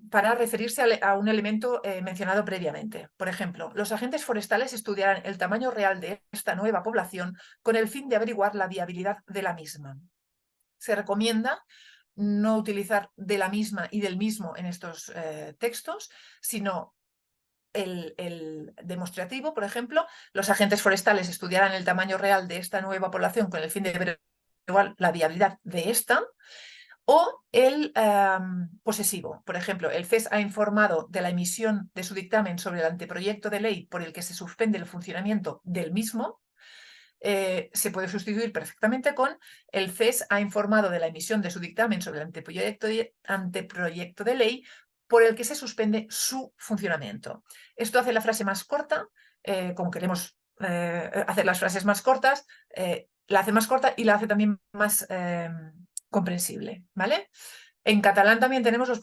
para referirse a un elemento mencionado previamente. Por ejemplo, los agentes forestales estudiarán el tamaño real de esta nueva población con el fin de averiguar la viabilidad de la misma. Se recomienda no utilizar de la misma y del mismo en estos textos, sino el demostrativo, por ejemplo, los agentes forestales estudiarán el tamaño real de esta nueva población con el fin de averiguar la viabilidad de esta, o el posesivo. Por ejemplo, el CES ha informado de la emisión de su dictamen sobre el anteproyecto de ley por el que se suspende el funcionamiento del mismo. Se puede sustituir perfectamente con el CES ha informado de la emisión de su dictamen sobre el anteproyecto de ley por el que se suspende su funcionamiento. Esto hace la frase más corta, como queremos hacer las frases más cortas, la hace más corta y la hace también más comprensible, ¿vale? En catalán también tenemos los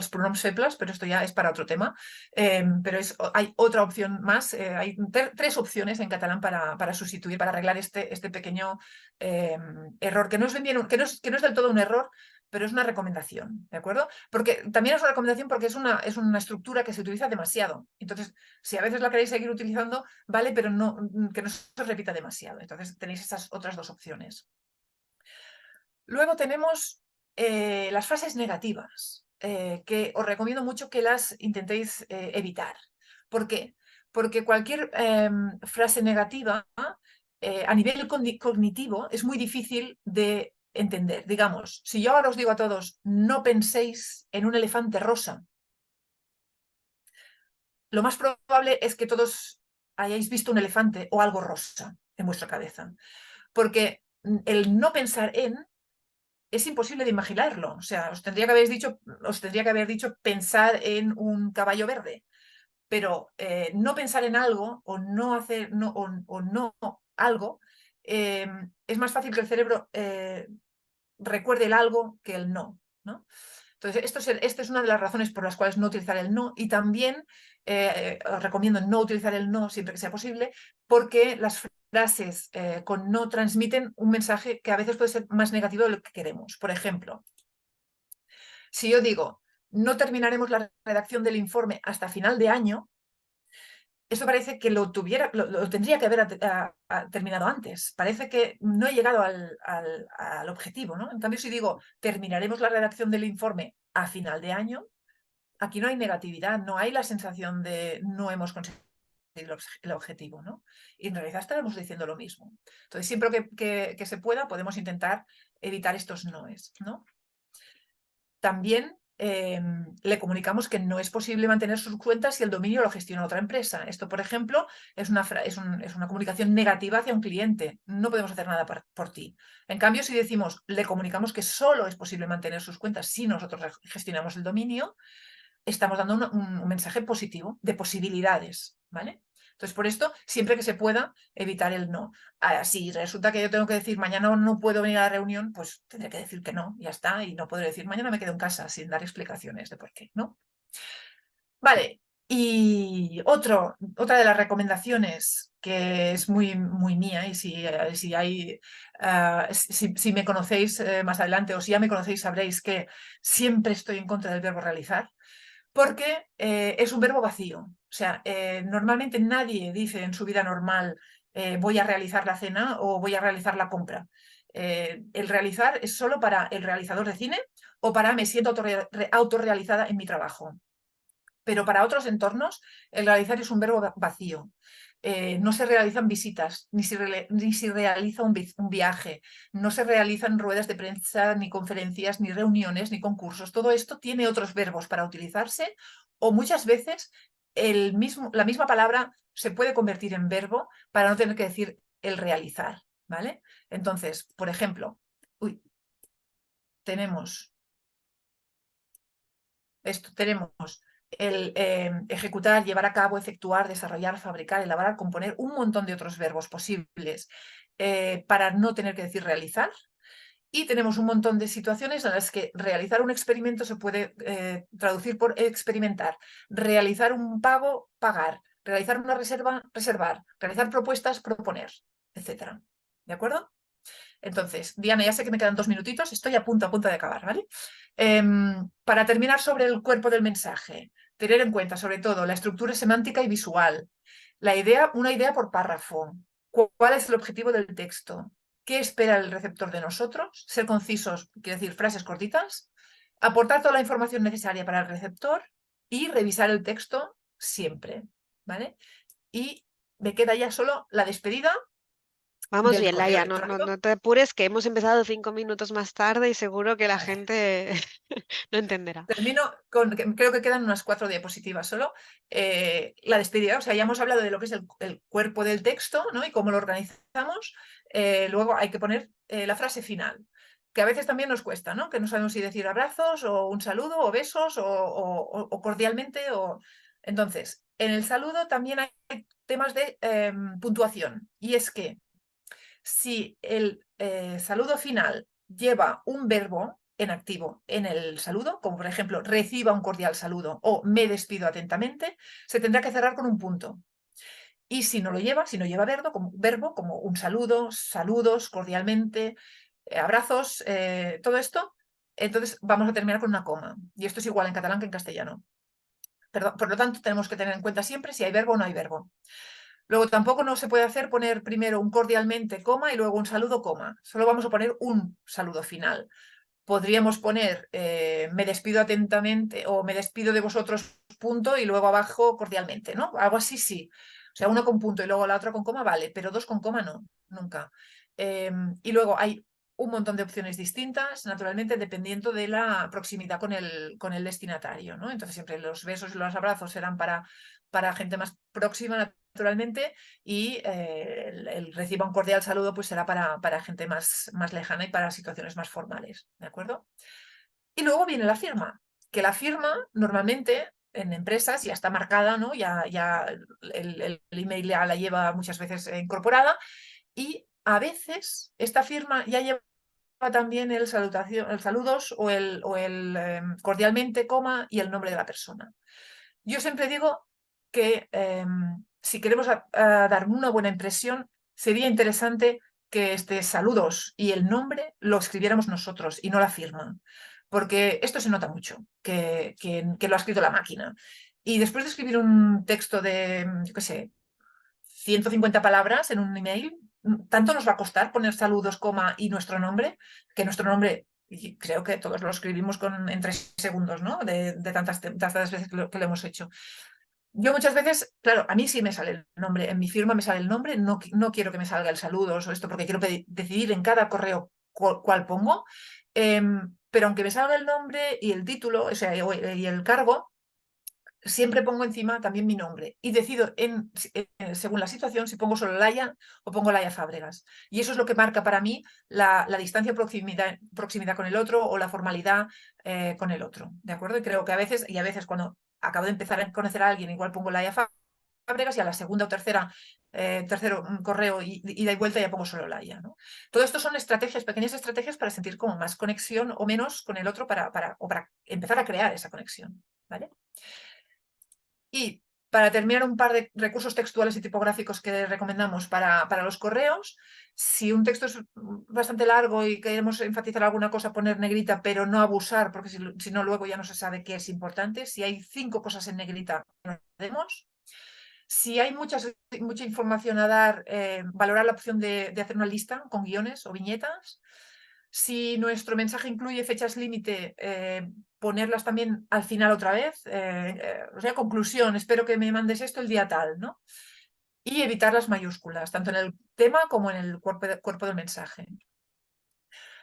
pronoms febles, pero esto ya es para otro tema. Pero hay otra opción más, hay 3 opciones en catalán para sustituir, para arreglar este pequeño error, que no es del todo un error, pero es una recomendación, ¿de acuerdo? Porque también es una recomendación porque es una estructura que se utiliza demasiado. Entonces, si a veces la queréis seguir utilizando, vale, pero no, que no se repita demasiado. Entonces, tenéis estas otras dos opciones. Luego tenemos las frases negativas, que os recomiendo mucho que las intentéis evitar. ¿Por qué? Porque cualquier frase negativa a nivel cognitivo es muy difícil de entender. Digamos, si yo ahora os digo a todos, no penséis en un elefante rosa, lo más probable es que todos hayáis visto un elefante o algo rosa en vuestra cabeza. Porque el no pensar en es imposible de imaginarlo. O sea, os tendría que haber dicho pensar en un caballo verde, pero no pensar en algo o no hacer o no algo, eh, es más fácil que el cerebro recuerde el algo que el no, ¿no? Entonces, esta es una de las razones por las cuales no utilizar el no, y también os recomiendo no utilizar el no siempre que sea posible, porque las frases con no transmiten un mensaje que a veces puede ser más negativo de lo que queremos. Por ejemplo, si yo digo, no terminaremos la redacción del informe hasta final de año, eso parece que lo tendría que haber terminado antes. Parece que no he llegado al objetivo, ¿no? En cambio, si digo, terminaremos la redacción del informe a final de año, aquí no hay negatividad, no hay la sensación de no hemos conseguido el objetivo, ¿no? Y en realidad estaremos diciendo lo mismo. Entonces, siempre que se pueda, podemos intentar evitar estos noes, ¿no? También le comunicamos que no es posible mantener sus cuentas si el dominio lo gestiona otra empresa. Esto, por ejemplo, es una comunicación negativa hacia un cliente. No podemos hacer nada por ti. En cambio, si decimos, le comunicamos que solo es posible mantener sus cuentas si nosotros gestionamos el dominio, estamos dando un mensaje positivo de posibilidades, ¿vale? Entonces, por esto, siempre que se pueda, evitar el no. Si resulta que yo tengo que decir mañana no puedo venir a la reunión, pues tendré que decir que no, ya está, y no podré decir mañana me quedo en casa sin dar explicaciones de por qué, ¿no? Vale, y otra de las recomendaciones que es muy, muy mía, y si me conocéis más adelante o si ya me conocéis, sabréis que siempre estoy en contra del verbo realizar, porque es un verbo vacío. O sea, normalmente nadie dice en su vida normal voy a realizar la cena o voy a realizar la compra. El realizar es solo para el realizador de cine o para me siento autorrealizada en mi trabajo. Pero para otros entornos, el realizar es un verbo vacío. No se realizan visitas, ni se realiza un viaje, no se realizan ruedas de prensa, ni conferencias, ni reuniones, ni concursos. Todo esto tiene otros verbos para utilizarse, o muchas veces la misma palabra se puede convertir en verbo para no tener que decir el realizar, ¿vale? Entonces, por ejemplo, tenemos tenemos el ejecutar, llevar a cabo, efectuar, desarrollar, fabricar, elaborar, componer, un montón de otros verbos posibles para no tener que decir realizar. Y tenemos un montón de situaciones en las que realizar un experimento se puede traducir por experimentar, realizar un pago, pagar, realizar una reserva, reservar, realizar propuestas, proponer, etc. ¿De acuerdo? Entonces, Diana, ya sé que me quedan 2 minutitos, estoy a punto de acabar, ¿vale? Para terminar sobre el cuerpo del mensaje, tener en cuenta sobre todo la estructura semántica y visual, una idea por párrafo, cuál es el objetivo del texto, qué espera el receptor de nosotros, ser concisos, quiere decir frases cortitas, aportar toda la información necesaria para el receptor y revisar el texto siempre, ¿vale? Y me queda ya solo la despedida Vamos del bien, correo Laia, no, no, electrónico. no te apures, que hemos empezado 5 minutos más tarde y seguro que la gente no entenderá. Termino creo que quedan unas 4 diapositivas solo. La despedida, o sea, ya hemos hablado de lo que es el cuerpo del texto, ¿no? Y cómo lo organizamos. Luego hay que poner la frase final, que a veces también nos cuesta, ¿no? Que no sabemos si decir abrazos o un saludo o besos o cordialmente. Entonces, en el saludo también hay temas de puntuación. Y es que si el saludo final lleva un verbo en activo en el saludo, como por ejemplo reciba un cordial saludo o me despido atentamente, se tendrá que cerrar con un punto. Y si no lo lleva, si no lleva verbo como un saludo, saludos, cordialmente, abrazos, todo esto, entonces vamos a terminar con una coma. Y esto es igual en catalán que en castellano. Por lo tanto, tenemos que tener en cuenta siempre si hay verbo o no hay verbo. Luego tampoco no se puede hacer poner primero un cordialmente, coma, y luego un saludo, coma. Solo vamos a poner un saludo final. Podríamos poner me despido atentamente o me despido de vosotros, punto, y luego abajo cordialmente, ¿no? Algo así sí. O sea, uno con punto y luego la otra con coma, vale, pero dos con coma no, nunca. Y luego hay un montón de opciones distintas, naturalmente, dependiendo de la proximidad con el destinatario, ¿no? Entonces, siempre los besos y los abrazos serán para gente más próxima, naturalmente, y el reciba un cordial saludo pues será para gente más lejana y para situaciones más formales, ¿de acuerdo? Y luego viene la firma, que la firma normalmente en empresas ya está marcada, ¿no? Ya el email ya la lleva muchas veces incorporada y a veces esta firma ya lleva también el saludos o el cordialmente, coma, y el nombre de la persona. Yo siempre digo que si queremos dar una buena impresión, sería interesante que este saludos y el nombre lo escribiéramos nosotros y no la firma, porque esto se nota mucho, que lo ha escrito la máquina. Y después de escribir un texto de, yo qué sé, 150 palabras en un email, tanto nos va a costar poner saludos, coma y nuestro nombre, que nuestro nombre y creo que todos lo escribimos en 3 segundos, ¿no? De tantas veces que lo hemos hecho. Yo muchas veces, claro, a mí sí me sale el nombre, en mi firma me sale el nombre, no quiero que me salga el saludos o esto, porque quiero decidir en cada correo cuál pongo, pero aunque me salga el nombre y el título, o sea, y el cargo, siempre pongo encima también mi nombre y decido según la situación si pongo solo Laia o pongo Laia Fábregas. Y eso es lo que marca para mí la distancia o proximidad con el otro o la formalidad con el otro, ¿de acuerdo? Y creo que a veces cuando acabo de empezar a conocer a alguien, igual pongo Laia Fábregas y a la segunda o tercero correo ida y vuelta ya pongo solo Laia, ¿no? Todo esto son estrategias, pequeñas estrategias para sentir como más conexión o menos con el otro o para empezar a crear esa conexión, ¿vale? Y para terminar, un par de recursos textuales y tipográficos que recomendamos para los correos. Si un texto es bastante largo y queremos enfatizar alguna cosa, poner negrita, pero no abusar, porque si no, luego ya no se sabe qué es importante. Si hay 5 cosas en negrita, no podemos. Si hay mucha información a dar, valorar la opción de hacer una lista con guiones o viñetas. Si nuestro mensaje incluye fechas límite, ponerlas también al final otra vez. O sea, conclusión, espero que me mandes esto el día tal, ¿no? Y evitar las mayúsculas, tanto en el tema como en el cuerpo del mensaje.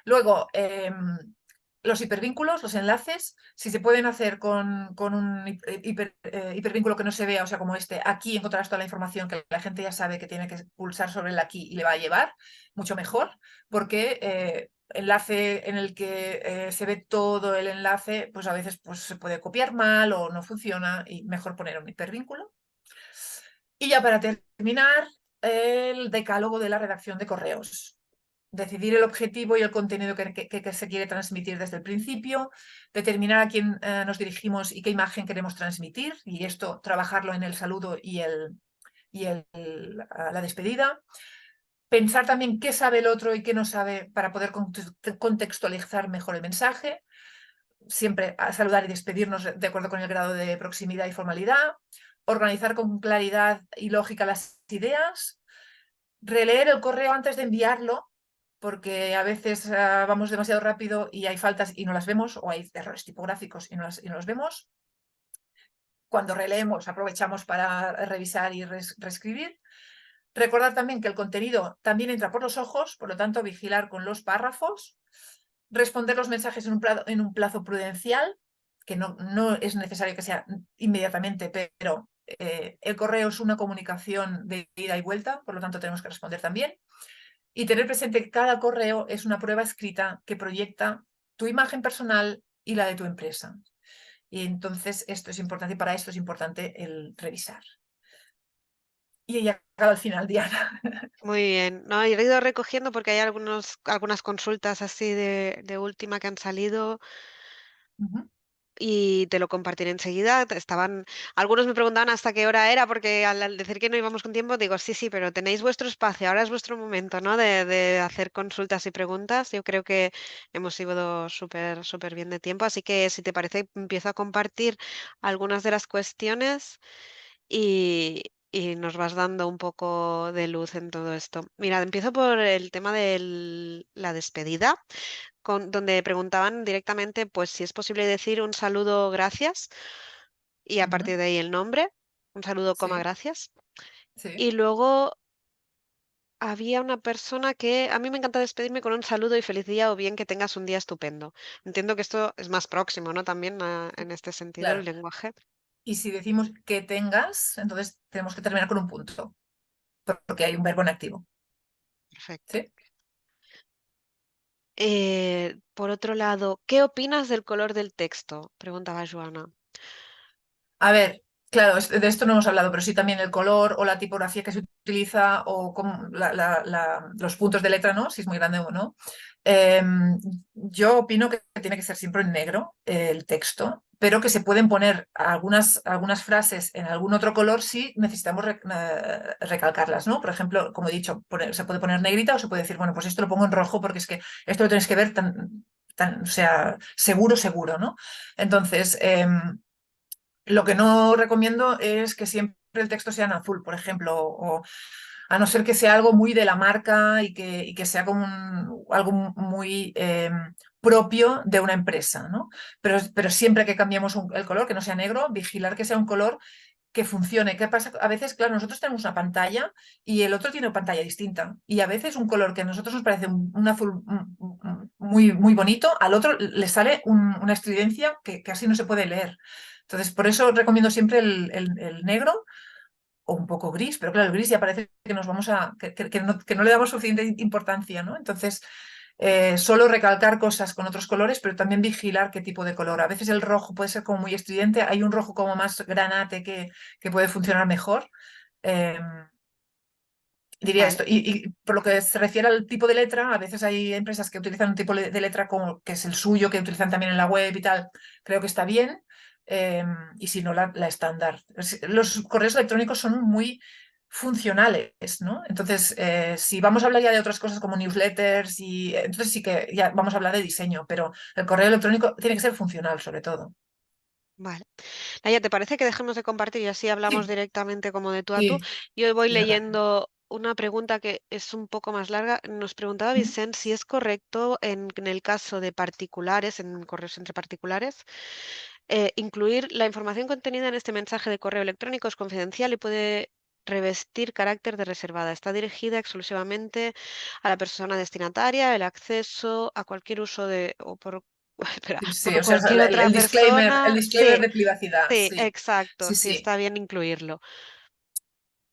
Luego, los hipervínculos, los enlaces, si se pueden hacer con un hipervínculo que no se vea, o sea, como este, aquí encontrarás toda la información que la gente ya sabe que tiene que pulsar sobre el aquí y le va a llevar, mucho mejor, porque enlace en el que se ve todo el enlace, pues a veces pues, se puede copiar mal o no funciona y mejor poner un hipervínculo. Y ya para terminar, el decálogo de la redacción de correos. Decidir el objetivo y el contenido que se quiere transmitir desde el principio, determinar a quién nos dirigimos y qué imagen queremos transmitir, y esto trabajarlo en el saludo la despedida. Pensar también qué sabe el otro y qué no sabe para poder contextualizar mejor el mensaje. Siempre a saludar y despedirnos de acuerdo con el grado de proximidad y formalidad. Organizar con claridad y lógica las ideas. Releer el correo antes de enviarlo, porque a veces vamos demasiado rápido y hay faltas y no las vemos, o hay errores tipográficos y no los vemos. Cuando releemos, aprovechamos para revisar y reescribir. Recordar también que el contenido también entra por los ojos, por lo tanto, vigilar con los párrafos. Responder los mensajes en un plazo prudencial, que no es necesario que sea inmediatamente, pero el correo es una comunicación de ida y vuelta, por lo tanto tenemos que responder también. Y tener presente que cada correo es una prueba escrita que proyecta tu imagen personal y la de tu empresa. Y entonces esto es importante y para esto es importante el revisar. Y he llegado al final, Diana. Muy bien. No, yo he ido recogiendo porque hay algunas consultas así de última que han salido. Ujú. y te lo compartiré enseguida. Algunos me preguntaban hasta qué hora era, porque al decir que no íbamos con tiempo, digo, sí, sí, pero tenéis vuestro espacio, ahora es vuestro momento, ¿no? De hacer consultas y preguntas. Yo creo que hemos ido súper, súper bien de tiempo, así que si te parece, empiezo a compartir algunas de las cuestiones y nos vas dando un poco de luz en todo esto. Mira, empiezo por el tema de la despedida donde preguntaban directamente, pues si es posible decir un saludo, gracias, y a Ujú. partir de ahí el nombre, un saludo, coma, Sí, gracias. sí. Y luego había una persona que a mí me encanta despedirme con un saludo y feliz día o bien que tengas un día estupendo. Entiendo que esto es más próximo, ¿no? También en este sentido el Claro. lenguaje. Y si decimos que tengas, entonces tenemos que terminar con un punto, porque hay un verbo en activo. Perfecto. ¿Sí? Por otro lado, ¿qué opinas del color del texto? Preguntaba Joana. A ver, claro, de esto no hemos hablado, pero sí también el color o la tipografía que se utiliza o los puntos de letra, ¿no? Si es muy grande o no. Yo opino que tiene que ser siempre en negro el texto, pero que se pueden poner algunas frases en algún otro color si necesitamos recalcarlas, ¿no? Por ejemplo, como he dicho, se puede poner negrita o se puede decir, bueno, pues esto lo pongo en rojo porque es que esto lo tenéis que ver o sea, seguro, seguro, ¿no? Entonces, lo que no recomiendo es que siempre el texto sea en azul, por ejemplo, o a no ser que sea algo muy de la marca y que sea como algo muy propio de una empresa, ¿no? Pero siempre que cambiemos el color, que no sea negro, vigilar que sea un color que funcione. ¿Qué pasa? A veces, claro, nosotros tenemos una pantalla y el otro tiene una pantalla distinta. Y a veces un color que a nosotros nos parece un azul muy, muy bonito, al otro le sale una estridencia que casi no se puede leer. Entonces, por eso recomiendo siempre el negro o un poco gris, pero claro, el gris ya parece que nos vamos que no le damos suficiente importancia, ¿no? Entonces, solo recalcar cosas con otros colores, pero también vigilar qué tipo de color. A veces el rojo puede ser como muy estridente, hay un rojo como más granate que puede funcionar mejor. Eh, Diría Vale, esto. Y por lo que se refiere al tipo de letra, a veces hay empresas que utilizan un tipo de letra como que es el suyo, que utilizan también en la web y tal. Creo que está bien. eh, y si no, la estándar. Los correos electrónicos son muy funcionales, ¿no? Entonces, si vamos a hablar ya de otras cosas como newsletters, entonces sí que ya vamos a hablar de diseño, pero el correo electrónico tiene que ser funcional, sobre todo. vale. Naya, ¿te parece que dejemos de compartir y así hablamos Sí, directamente como de tú a tú? sí, Y hoy voy sí, me parece. leyendo una pregunta que es un poco más larga. Nos preguntaba Vicente si es correcto en el caso de particulares, en correos entre particulares, incluir la información contenida en este mensaje de correo electrónico es confidencial y puede revestir carácter de reservada. Está dirigida exclusivamente a la persona destinataria, el acceso a cualquier uso de o por espera, Sí, sí, por o sea, cualquier el otra disclaimer, el persona. Sí, disclaimer de privacidad, sí, sí. exacto, Sí, sí, sí. está bien incluirlo.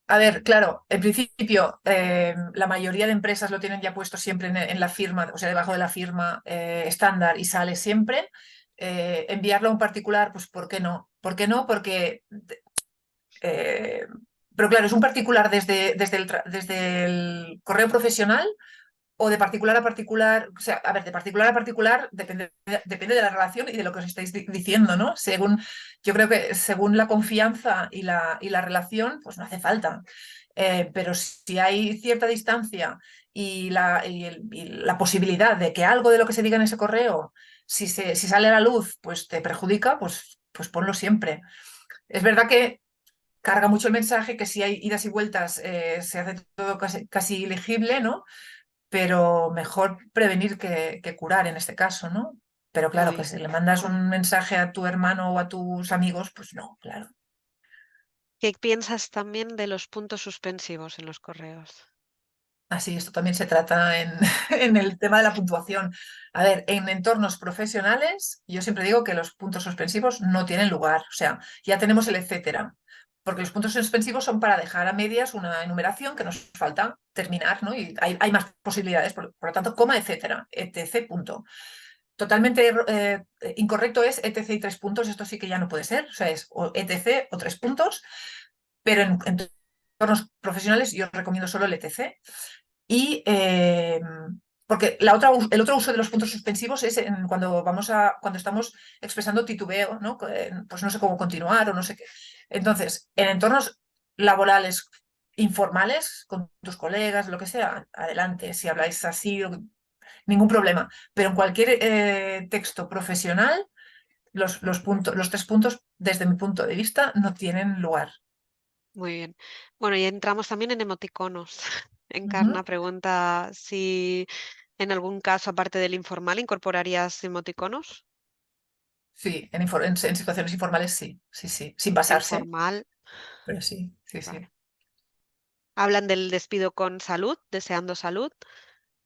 A ver, claro, en principio la mayoría de empresas lo tienen ya puesto siempre en la firma, o sea, debajo de la firma estándar y sale siempre. Enviarlo a un particular, pues ¿por qué no? ¿Por qué no? Eh, pero claro, es un particular desde el correo profesional o de particular a particular, o sea, a ver, de particular a particular depende de la relación y de lo que os estáis diciendo, ¿no? Yo creo que según la confianza y la relación, pues no hace falta. Pero si hay cierta distancia y la posibilidad de que algo de lo que se diga en ese correo, si sale a la luz, pues te perjudica, pues ponlo siempre. Es verdad que carga mucho el mensaje, que si hay idas y vueltas se hace todo casi ilegible, ¿no? Pero mejor prevenir que curar en este caso, ¿no? Pero claro, que Muy. si le mandas un mensaje a tu hermano o a tus amigos, pues no, claro. ¿Qué piensas también de los puntos suspensivos en los correos? Así, esto también se trata en el tema de la puntuación. A ver, en entornos profesionales, yo siempre digo que los puntos suspensivos no tienen lugar. O sea, ya tenemos el etcétera. Porque los puntos suspensivos son para dejar a medias una enumeración que nos falta terminar, ¿no? Y hay más posibilidades. Por lo tanto, coma, etcétera, etc. Punto. Totalmente incorrecto es etc y 3 puntos. Esto sí que ya no puede ser. O sea, es o etc o 3 puntos. Pero en entornos profesionales yo recomiendo solo el etc. Y Porque el otro uso de los puntos suspensivos es cuando estamos expresando titubeo, ¿no? Pues no sé cómo continuar o no sé qué. Entonces, en entornos laborales informales, con tus colegas, lo que sea, adelante, si habláis así, ningún problema. Pero en cualquier texto profesional, los 3 puntos, desde mi punto de vista, no tienen lugar. Muy bien. Bueno, y entramos también en emoticonos. Ujú. Encarna pregunta si en algún caso, aparte del informal, incorporarías emoticonos. Sí, en situaciones informales sí, sí, sí, sin pasarse, Informal, pero sí, sí, vale. sí. Hablan del despido con salud, deseando salud.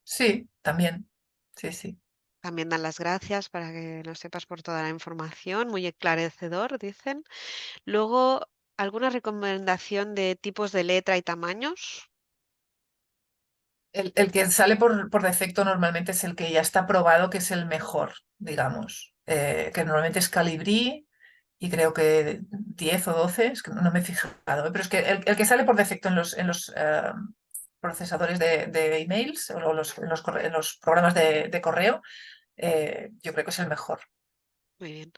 Sí, también. Sí, sí. También dan las gracias para que lo sepas por toda la información. Muy esclarecedor, dicen. Luego, ¿alguna recomendación de tipos de letra y tamaños? El que sale por defecto normalmente es el que ya está probado que es el mejor, digamos, que normalmente es Calibri y creo que 10 o 12, es que no me he fijado, pero es que el que sale por defecto en los procesadores de emails o en los programas de correo, yo creo que es el mejor. Muy bien.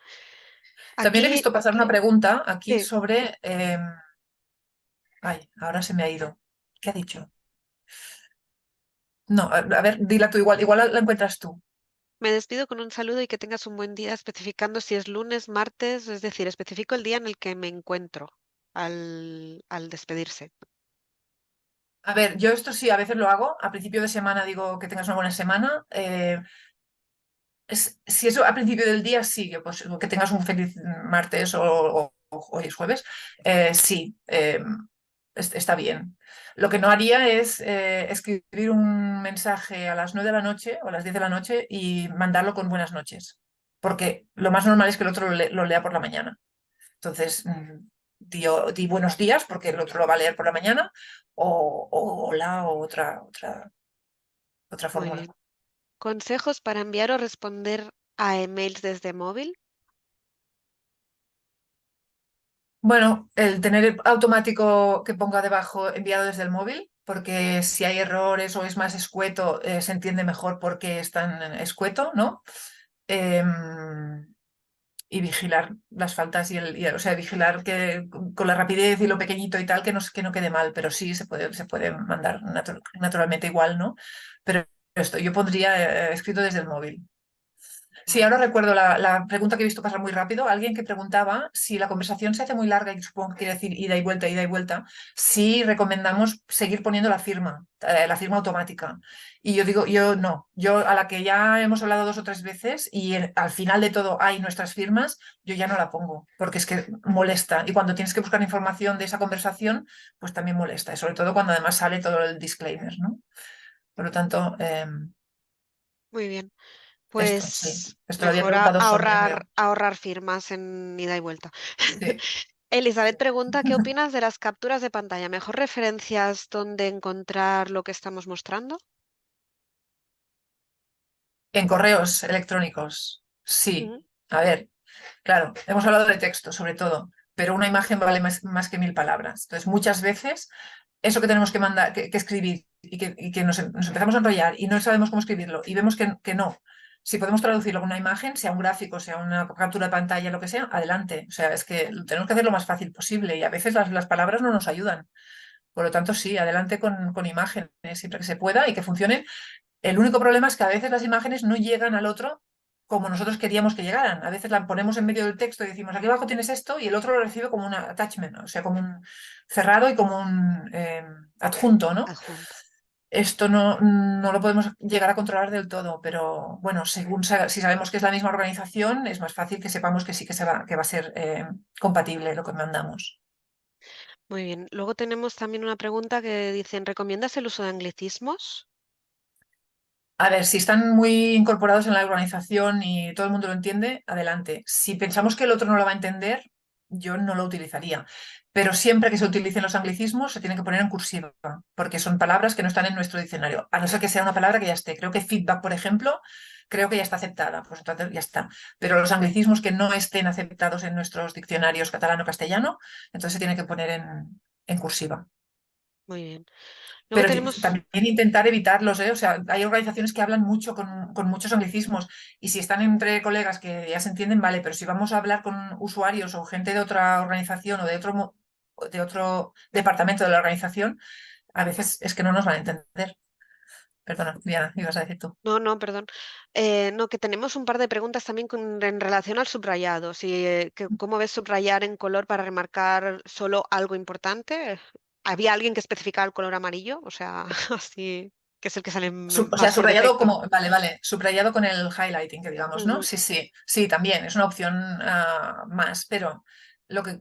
También he Aquí, visto pasar una pregunta aquí sí, sobre... ay, ahora se me ha ido. ¿Qué ha dicho? No, a ver, dila tú, igual la encuentras tú. me despido con un saludo y que tengas un buen día, especificando si es lunes, martes, es decir, especifico el día en el que me encuentro al despedirse. A ver, yo esto sí, a veces lo hago. A principio de semana digo que tengas una buena semana. Si eso a principio del día, sí, que tengas un feliz martes o hoy es jueves. Sí, está bien. Lo que no haría es escribir un mensaje a las 9 de la noche o a las 10 de la noche y mandarlo con buenas noches. Porque lo más normal es que el otro lo lea por la mañana. Entonces, di buenos días porque el otro lo va a leer por la mañana o hola o otra Muy fórmula. bien. ¿Consejos para enviar o responder a emails desde móvil? Bueno, el tener automático que ponga debajo enviado desde el móvil, porque si hay errores o es más escueto, se entiende mejor por qué es tan escueto, ¿no? Em, y vigilar las faltas o sea, vigilar que con la rapidez y lo pequeñito y tal, que no quede mal, pero sí se puede mandar naturalmente igual, ¿no? Pero esto, yo pondría escrito desde el móvil. Sí, Vale. ahora recuerdo la pregunta que he visto pasar muy rápido. Alguien que preguntaba si la conversación se hace muy larga, y supongo que quiere decir ida y vuelta, si recomendamos seguir poniendo la firma automática. Y yo digo, yo no. Yo a la que ya hemos hablado 2 o 3 veces y al final de todo hay nuestras firmas, yo ya no la pongo, porque es que molesta. Y cuando tienes que buscar información de esa conversación, pues también molesta. Y sobre todo cuando además sale todo el disclaimer, ¿no? Por lo tanto, Muy bien. esto, sí. Pues Esto lo había mejor preguntado Sonia, ahorrar, creo. ahorrar firmas en ida y vuelta. Sí. Elizabeth pregunta, ¿qué opinas de las capturas de pantalla? ¿Mejor referencias donde encontrar lo que estamos mostrando? En correos electrónicos, sí. Ujú. A ver, claro, hemos hablado de texto sobre todo, pero una imagen vale más que 1000 palabras. Entonces, muchas veces eso que tenemos que mandar, que escribir y que nos empezamos a enrollar y no sabemos cómo escribirlo y vemos que no. Si podemos traducirlo a una imagen, sea un gráfico, sea una captura de pantalla, lo que sea, adelante. O sea, es que tenemos que hacer lo más fácil posible y a veces las palabras no nos ayudan. Por lo tanto, sí, adelante con imágenes siempre que se pueda y que funcionen. El único problema es que a veces las imágenes no llegan al otro como nosotros queríamos que llegaran. A veces la ponemos en medio del texto y decimos, aquí abajo tienes esto, y el otro lo recibe como un attachment, o sea, como un cerrado y como un adjunto, ¿no? Adjunto. Esto no lo podemos llegar a controlar del todo, pero bueno, si sabemos que es la misma organización, es más fácil que sepamos que sí que va a ser compatible lo que mandamos. Muy bien. Luego tenemos también una pregunta que dicen, ¿recomiendas el uso de anglicismos? A ver, si están muy incorporados en la organización y todo el mundo lo entiende, adelante. Si pensamos que el otro no lo va a entender, yo no lo utilizaría. Pero siempre que se utilicen los anglicismos, se tienen que poner en cursiva, porque son palabras que no están en nuestro diccionario, a no ser que sea una palabra que ya esté. Creo que feedback, por ejemplo, creo que ya está aceptada, pues entonces ya está. Pero los anglicismos que no estén aceptados en nuestros diccionarios catalano-castellano, entonces se tienen que poner en cursiva. Muy bien. Luego Pero tenemos, también intentar evitarlos, ¿eh? O sea, hay organizaciones que hablan mucho con muchos anglicismos y si están entre colegas que ya se entienden, vale, pero si vamos a hablar con usuarios o gente de otra organización o de otro departamento de la organización, a veces es que no nos van a entender. Perdona, Diana, ibas a decir tú. no, no, perdón. No, que tenemos un par de preguntas también en relación al subrayado. Si, ¿cómo ves subrayar en color para remarcar solo algo importante? ¿Había alguien que especificaba el color amarillo? O sea, así, que es el que sale O sea, más por subrayado defecto. como, vale, vale, subrayado con el highlighting, que digamos, ¿no? Ujú. Sí, sí, sí, también es una opción más, pero lo que,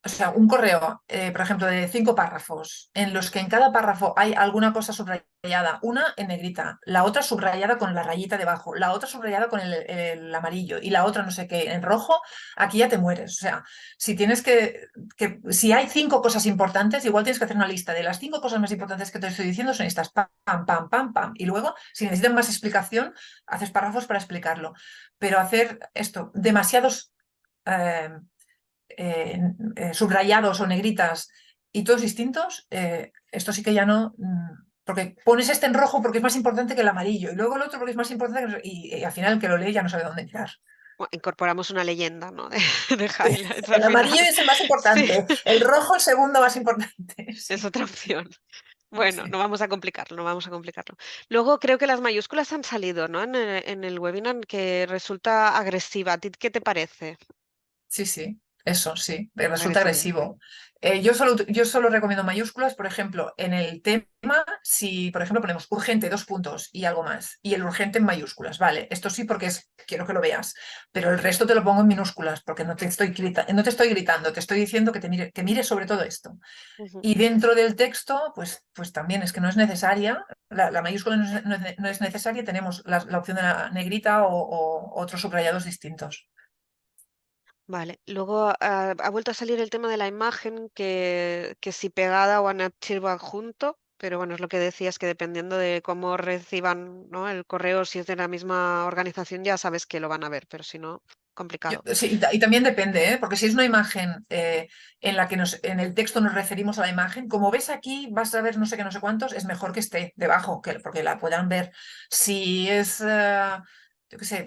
o sea, un correo, por ejemplo, de 5 párrafos, en los que en cada párrafo hay alguna cosa subrayada, una en negrita, la otra subrayada con la rayita debajo, la otra subrayada con el amarillo y la otra no sé qué, en rojo, aquí ya te mueres. O sea, si tienes si hay 5 cosas importantes, igual tienes que hacer una lista de las 5 cosas más importantes que te estoy diciendo son estas, pam, pam, pam, pam. Y luego, si necesitan más explicación, haces párrafos para explicarlo. Pero hacer esto, demasiados eh, subrayados o negritas y todos distintos, esto sí que ya no. Porque pones este en rojo porque es más importante que el amarillo y luego el otro porque es más importante que y al final el que lo lee ya no sabe dónde mirar. Incorporamos una leyenda, ¿no? De highlights al El final. amarillo es el más Sí, importante, el rojo el segundo más importante. es Sí, otra opción. Bueno, sí. no vamos a complicarlo, no vamos a complicarlo. Luego creo que las mayúsculas han salido, ¿no? En el webinar que resulta agresiva. ¿A ti qué te parece? Sí, sí, eso sí, resulta Agresivo. agresivo. Yo solo recomiendo mayúsculas, por ejemplo, en el tema, si por ejemplo ponemos urgente, 2 puntos y algo más, y el urgente en mayúsculas, vale, esto sí porque quiero que lo veas, pero el resto te lo pongo en minúsculas porque no te estoy gritando, te estoy diciendo que mires sobre todo esto. Ujú. Y dentro del texto, pues también es que no es necesaria, la mayúscula no es necesaria, tenemos la opción de la negrita o otros subrayados distintos. Vale. Luego ha vuelto a salir el tema de la imagen, que si pegada o en archivo adjunto, pero bueno, es lo que decías, que dependiendo de cómo reciban, ¿no? El correo, si es de la misma organización, ya sabes que lo van a ver, pero si no, complicado. Sí, y también depende, ¿eh? Porque si es una imagen en la que en el texto nos referimos a la imagen, como ves aquí, vas a ver no sé qué, no sé cuántos, es mejor que esté debajo, porque la puedan ver. Si es, yo qué sé,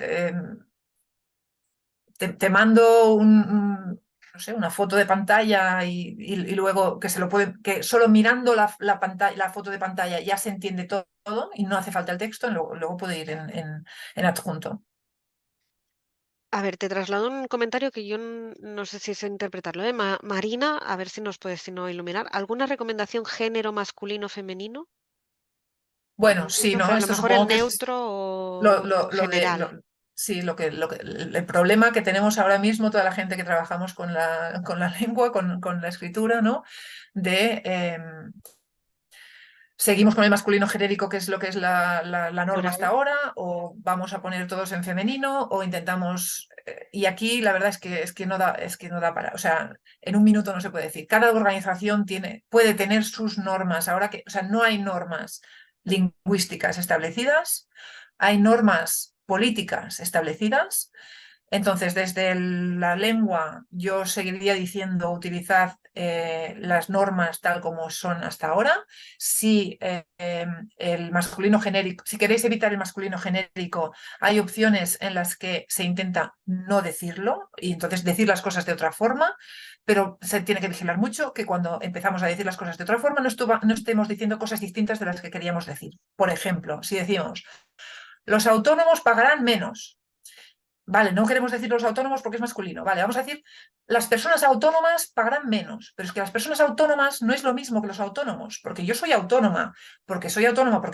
te mando no sé, una foto de pantalla y luego que solo mirando la pantalla, la foto de pantalla ya se entiende todo y no hace falta el texto, luego puede ir en adjunto. A ver, te traslado un comentario que yo no sé si sé interpretarlo, ¿eh? Marina, a ver si nos puedes si no iluminar. ¿Alguna recomendación género masculino femenino? Bueno, sí, No sé, ¿no? a lo Esto mejor el supongo que neutro lo, o lo, lo de general. sí, el problema que tenemos ahora mismo, toda la gente que trabajamos con la lengua, con la escritura, ¿no? De seguimos con el masculino genérico, que es lo que es la norma hasta Plural. ahora, o vamos a poner todos en femenino, o intentamos. Y aquí la verdad es que no da para. O sea, en un minuto no se puede decir. Cada organización puede tener sus normas. O sea, no hay normas lingüísticas establecidas, hay normas políticas establecidas. Entonces, desde la lengua, yo seguiría diciendo utilizad las normas tal como son hasta ahora. Si el masculino genérico, si queréis evitar el masculino genérico, hay opciones en las que se intenta no decirlo y entonces decir las cosas de otra forma, pero se tiene que vigilar mucho que cuando empezamos a decir las cosas de otra forma no estemos diciendo cosas distintas de las que queríamos decir. Por ejemplo, si decimos los autónomos pagarán menos. Vale, no queremos decir los autónomos porque es masculino. Vale, vamos a decir las personas autónomas pagarán menos, pero es que las personas autónomas no es lo mismo que los autónomos, porque yo soy autónoma porque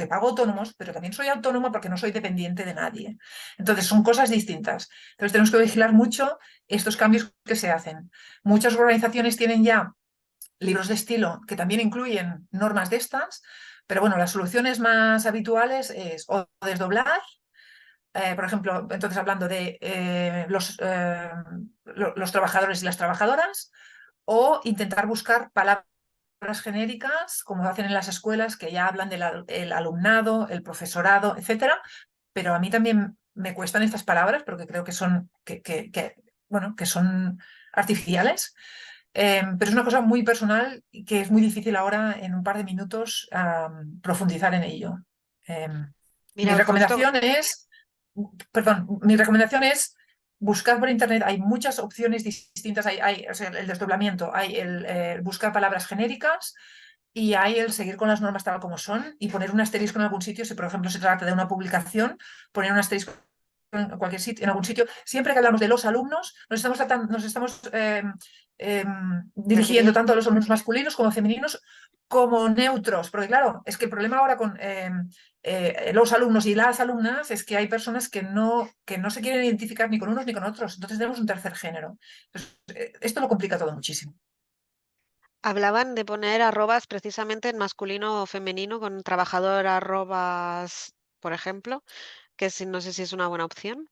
pago autónomos, pero también soy autónoma porque no soy dependiente de nadie. Entonces son cosas distintas. Entonces tenemos que vigilar mucho estos cambios que se hacen. Muchas organizaciones tienen ya libros de estilo que también incluyen normas de estas, pero bueno, las soluciones más habituales es o desdoblar por ejemplo, entonces hablando de los trabajadores y las trabajadoras, o intentar buscar palabras genéricas, como hacen en las escuelas, que ya hablan del alumnado, el profesorado, etcétera. Pero a mí también me cuestan estas palabras porque creo que son, bueno, que son artificiales. pero es una cosa muy personal y que es muy difícil ahora en un par de minutos profundizar en ello. Em, mi Mira, justo, recomendación es, mi recomendación es buscar por internet. Hay muchas opciones distintas. O sea, el desdoblamiento, hay el buscar palabras genéricas y hay el seguir con las normas tal como son y poner un asterisco en algún sitio. Si, por ejemplo, se trata de una publicación, poner un asterisco en cualquier sitio, en algún sitio. Siempre que hablamos de los alumnos, nos estamos dirigiendo refiriendo. tanto a los alumnos masculinos como femeninos como neutros. Porque claro, es que el problema ahora con los alumnos y las alumnas es que hay personas que no se quieren identificar ni con unos ni con otros. Entonces tenemos un tercer género. Entonces, esto lo complica todo muchísimo. Hablaban de poner arrobas precisamente en masculino o femenino con trabajador arrobas, por ejemplo, no sé si es una buena opción.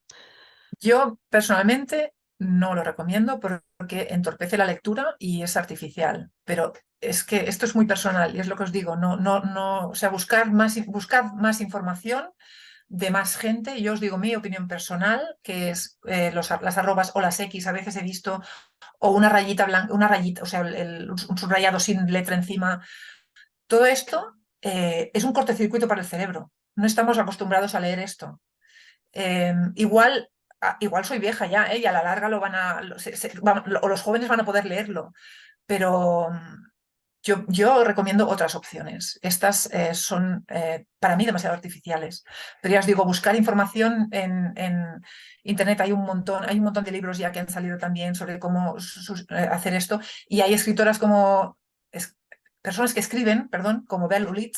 Yo personalmente no lo recomiendo porque entorpece la lectura y es artificial, pero es que esto es muy personal y es lo que os digo, o sea, buscar más información de más gente. Yo os digo mi opinión personal, que es las arrobas o las X, a veces he visto, o una rayita blanca, una rayita, o sea, un subrayado sin letra encima. Todo esto es un cortocircuito para el cerebro. No estamos acostumbrados a leer esto. Igual, igual soy vieja ya, y a la larga lo van a, o los jóvenes van a poder leerlo, pero yo recomiendo otras opciones. Estas son para mí demasiado artificiales. Pero ya os digo, buscar información en internet hay un montón de libros ya que han salido también sobre cómo hacer esto, y hay escritoras como personas que escriben, perdón, como Bell Ulit,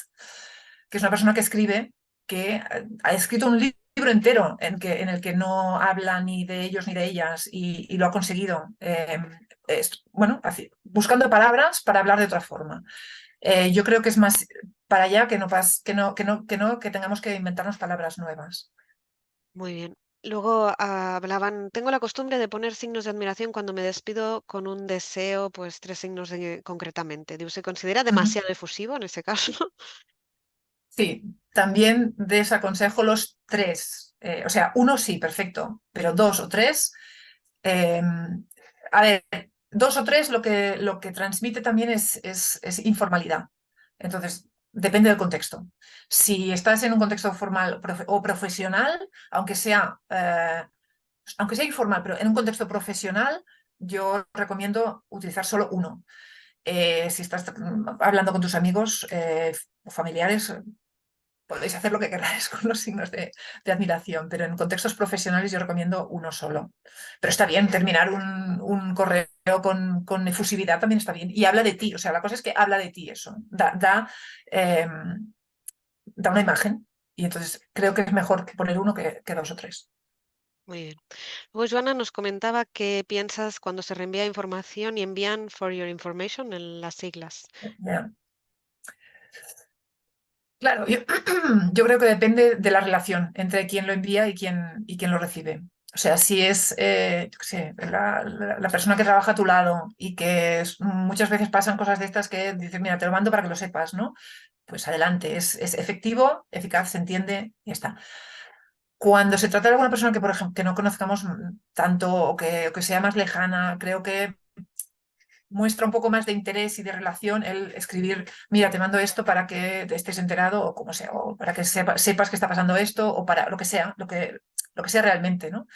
que es una persona que escribe, que ha escrito un libro entero en el que no habla ni de ellos ni de ellas y lo ha conseguido. Bueno, buscando palabras para hablar de otra forma. Yo creo que es más para allá que que tengamos que inventarnos palabras nuevas. Muy bien. Luego hablaban, tengo la costumbre de poner signos de admiración cuando me despido con un deseo, pues concretamente. Digo, ¿se considera Ujú. demasiado efusivo en ese caso? Sí, también desaconsejo los tres. O sea, uno sí, perfecto, pero dos o tres. eh, a ver, dos o tres lo que transmite también es informalidad. Entonces, depende del contexto. Si estás en un contexto formal o profesional, aunque sea informal, pero en un contexto profesional, yo recomiendo utilizar solo uno. Si estás hablando con tus amigos o familiares, podéis hacer lo que queráis con los signos de admiración, pero en contextos profesionales yo recomiendo uno solo. Pero está bien, terminar un correo con efusividad también está bien. Y habla de ti, o sea, la cosa es que habla de ti eso, eh, da una imagen. Y entonces creo que es mejor poner uno que dos o tres. Muy bien. Luego Joana nos comentaba qué piensas cuando se reenvía información y envían for your information en las siglas. Ya. Claro, yo creo que depende de la relación entre quien lo envía y quién lo recibe. O sea, si es yo qué sé, la persona que trabaja a tu lado y que muchas veces pasan cosas de estas que dices, mira, te lo mando para que lo sepas, ¿no? Pues adelante, es efectivo, eficaz, se entiende y ya está. Cuando se trata de alguna persona que, por ejemplo, que no conozcamos tanto o que sea más lejana, creo que muestra un poco más de interés y de relación el escribir, mira, te mando esto para que te estés enterado o como sea, o para que sepas que está pasando esto o para lo que sea, lo que sea realmente, ¿no?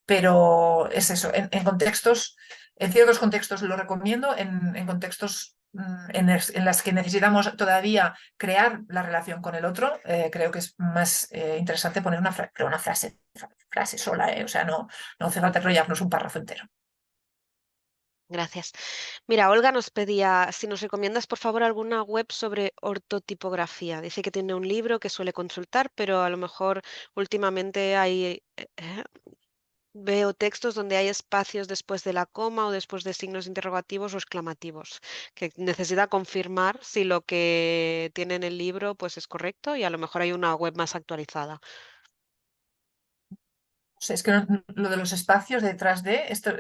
Pero es eso, en contextos, en ciertos contextos lo recomiendo, en contextos en las que necesitamos todavía crear la relación con el otro, creo que es más interesante poner una frase sola, o sea, no hace falta enrollarnos un párrafo entero. Gracias. Mira, Olga nos pedía si nos recomiendas, por favor, alguna web sobre ortotipografía. Dice que tiene un libro que suele consultar, pero a lo mejor últimamente veo textos donde hay espacios después de la coma o después de signos interrogativos o exclamativos, que necesita confirmar si lo que tiene en el libro pues es correcto y a lo mejor hay una web más actualizada. Sea, es que lo de los espacios detrás de esto,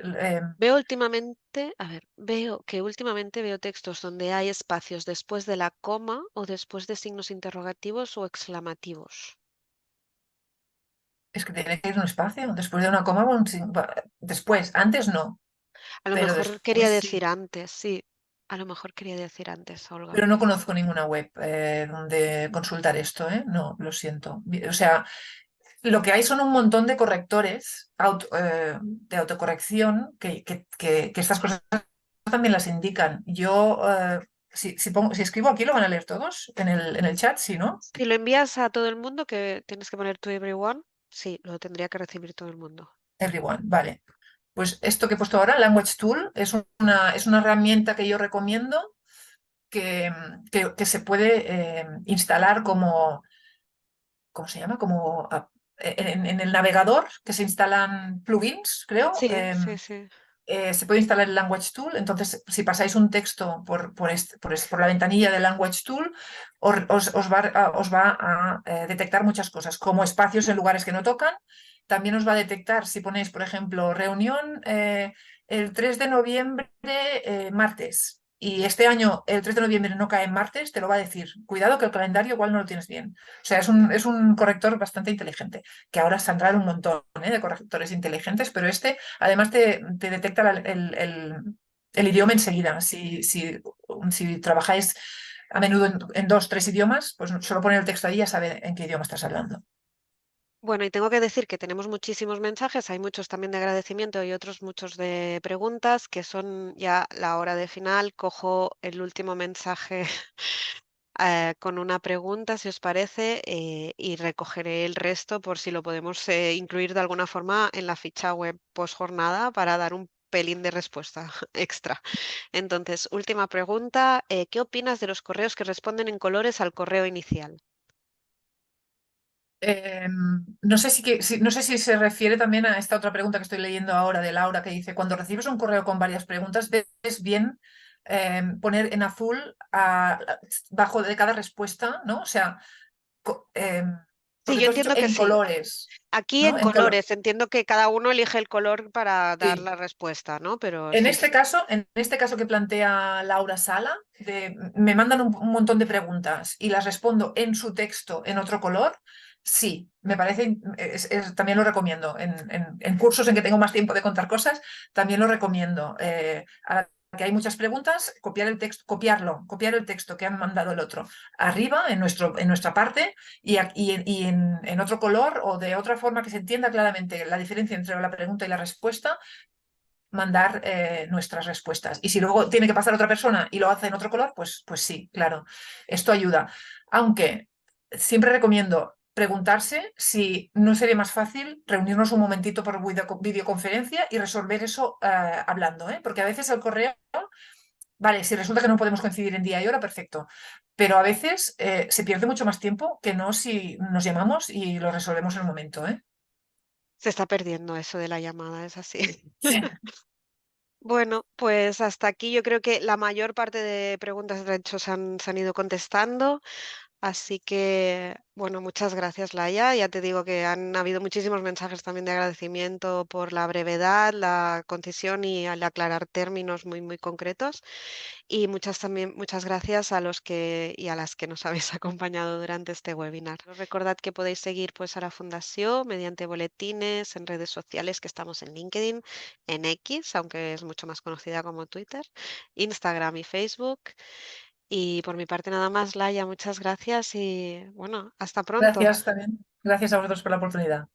Veo últimamente, a ver, veo que últimamente veo textos donde hay espacios después de la coma o después de signos interrogativos o exclamativos. es que tiene que ir un espacio después de una coma, después, antes no. A lo pero mejor quería después sí. decir antes, sí. A lo mejor quería decir antes, Olga. Pero no conozco ninguna web donde consultar esto, ¿eh? No, lo siento. O sea, lo que hay son un montón de correctores de autocorrección que estas cosas también las indican. Yo, si escribo aquí, lo van a leer todos en el chat, ¿sí, no? Si lo envías a todo el mundo, que tienes que poner to everyone, sí, lo tendría que recibir todo el mundo. Everyone, vale. Pues esto que he puesto ahora, Language Tool, es una herramienta que yo recomiendo que se puede instalar como, ¿cómo se llama? Como en el navegador, que se instalan plugins, creo. Sí, sí, sí. Se puede instalar el Language Tool. Entonces, si pasáis un texto por la ventanilla del Language Tool, os va a detectar muchas cosas, como espacios en lugares que no tocan. También os va a detectar si ponéis, por ejemplo, reunión el 3 de noviembre, martes. Y este año el 3 de noviembre no cae en martes, te lo va a decir. Cuidado que el calendario igual no lo tienes bien. O sea, es un corrector bastante inteligente, que ahora saldrán un montón de correctores inteligentes, pero este además te detecta el idioma enseguida. Si trabajáis a menudo en dos, tres idiomas, pues solo poner el texto ahí y ya sabe en qué idioma estás hablando. Bueno, y tengo que decir que tenemos muchísimos mensajes, hay muchos también de agradecimiento y otros muchos de preguntas, que son ya la hora de final. Cojo el último mensaje con una pregunta, si os parece, y recogeré el resto por si lo podemos incluir de alguna forma en la ficha web post jornada para dar un pelín de respuesta extra. Entonces, última pregunta, ¿qué opinas de los correos que responden en colores al correo inicial? No sé no sé si se refiere también a esta otra pregunta que estoy leyendo ahora de Laura, que dice, cuando recibes un correo con varias preguntas, ves bien poner en azul bajo de cada respuesta, ¿no? O sea, Sí, porque yo tú has dicho entiendo que en sí. colores, Aquí ¿no? en colores, entiendo que cada uno elige el color para dar Sí. la respuesta, ¿no? Pero sí. En este caso que plantea Laura Sala, me mandan un montón de preguntas y las respondo en su texto en otro color, sí, me parece, también lo recomiendo. En cursos en que tengo más tiempo de contar cosas, también lo recomiendo. A que hay muchas preguntas, copiar el texto, copiar el texto que han mandado el otro arriba, en nuestra parte, y en otro color o de otra forma que se entienda claramente la diferencia entre la pregunta y la respuesta, mandar nuestras respuestas. Y si luego tiene que pasar otra persona y lo hace en otro color, pues sí, claro, esto ayuda. Aunque siempre recomiendo preguntarse si no sería más fácil reunirnos un momentito por videoconferencia y resolver eso hablando, ¿eh? Porque a veces el correo, vale, si resulta que no podemos coincidir en día y hora, perfecto. Pero a veces se pierde mucho más tiempo que no si nos llamamos y lo resolvemos en el momento, ¿eh? Se está perdiendo eso de la llamada, es así. Sí. Bueno, pues hasta aquí yo creo que la mayor parte de preguntas de hecho se han ido contestando. Así que, bueno, muchas gracias, Laia. Ya te digo que han habido muchísimos mensajes también de agradecimiento por la brevedad, la concisión y al aclarar términos muy, muy concretos. Y muchas gracias a los que y a las que nos habéis acompañado durante este webinar. Recordad que podéis seguir pues a la Fundación mediante boletines en redes sociales, que estamos en LinkedIn, en X, aunque es mucho más conocida como Twitter, Instagram y Facebook. Y por mi parte nada más, Laia, muchas gracias y bueno, hasta pronto. Gracias también. Gracias a vosotros por la oportunidad.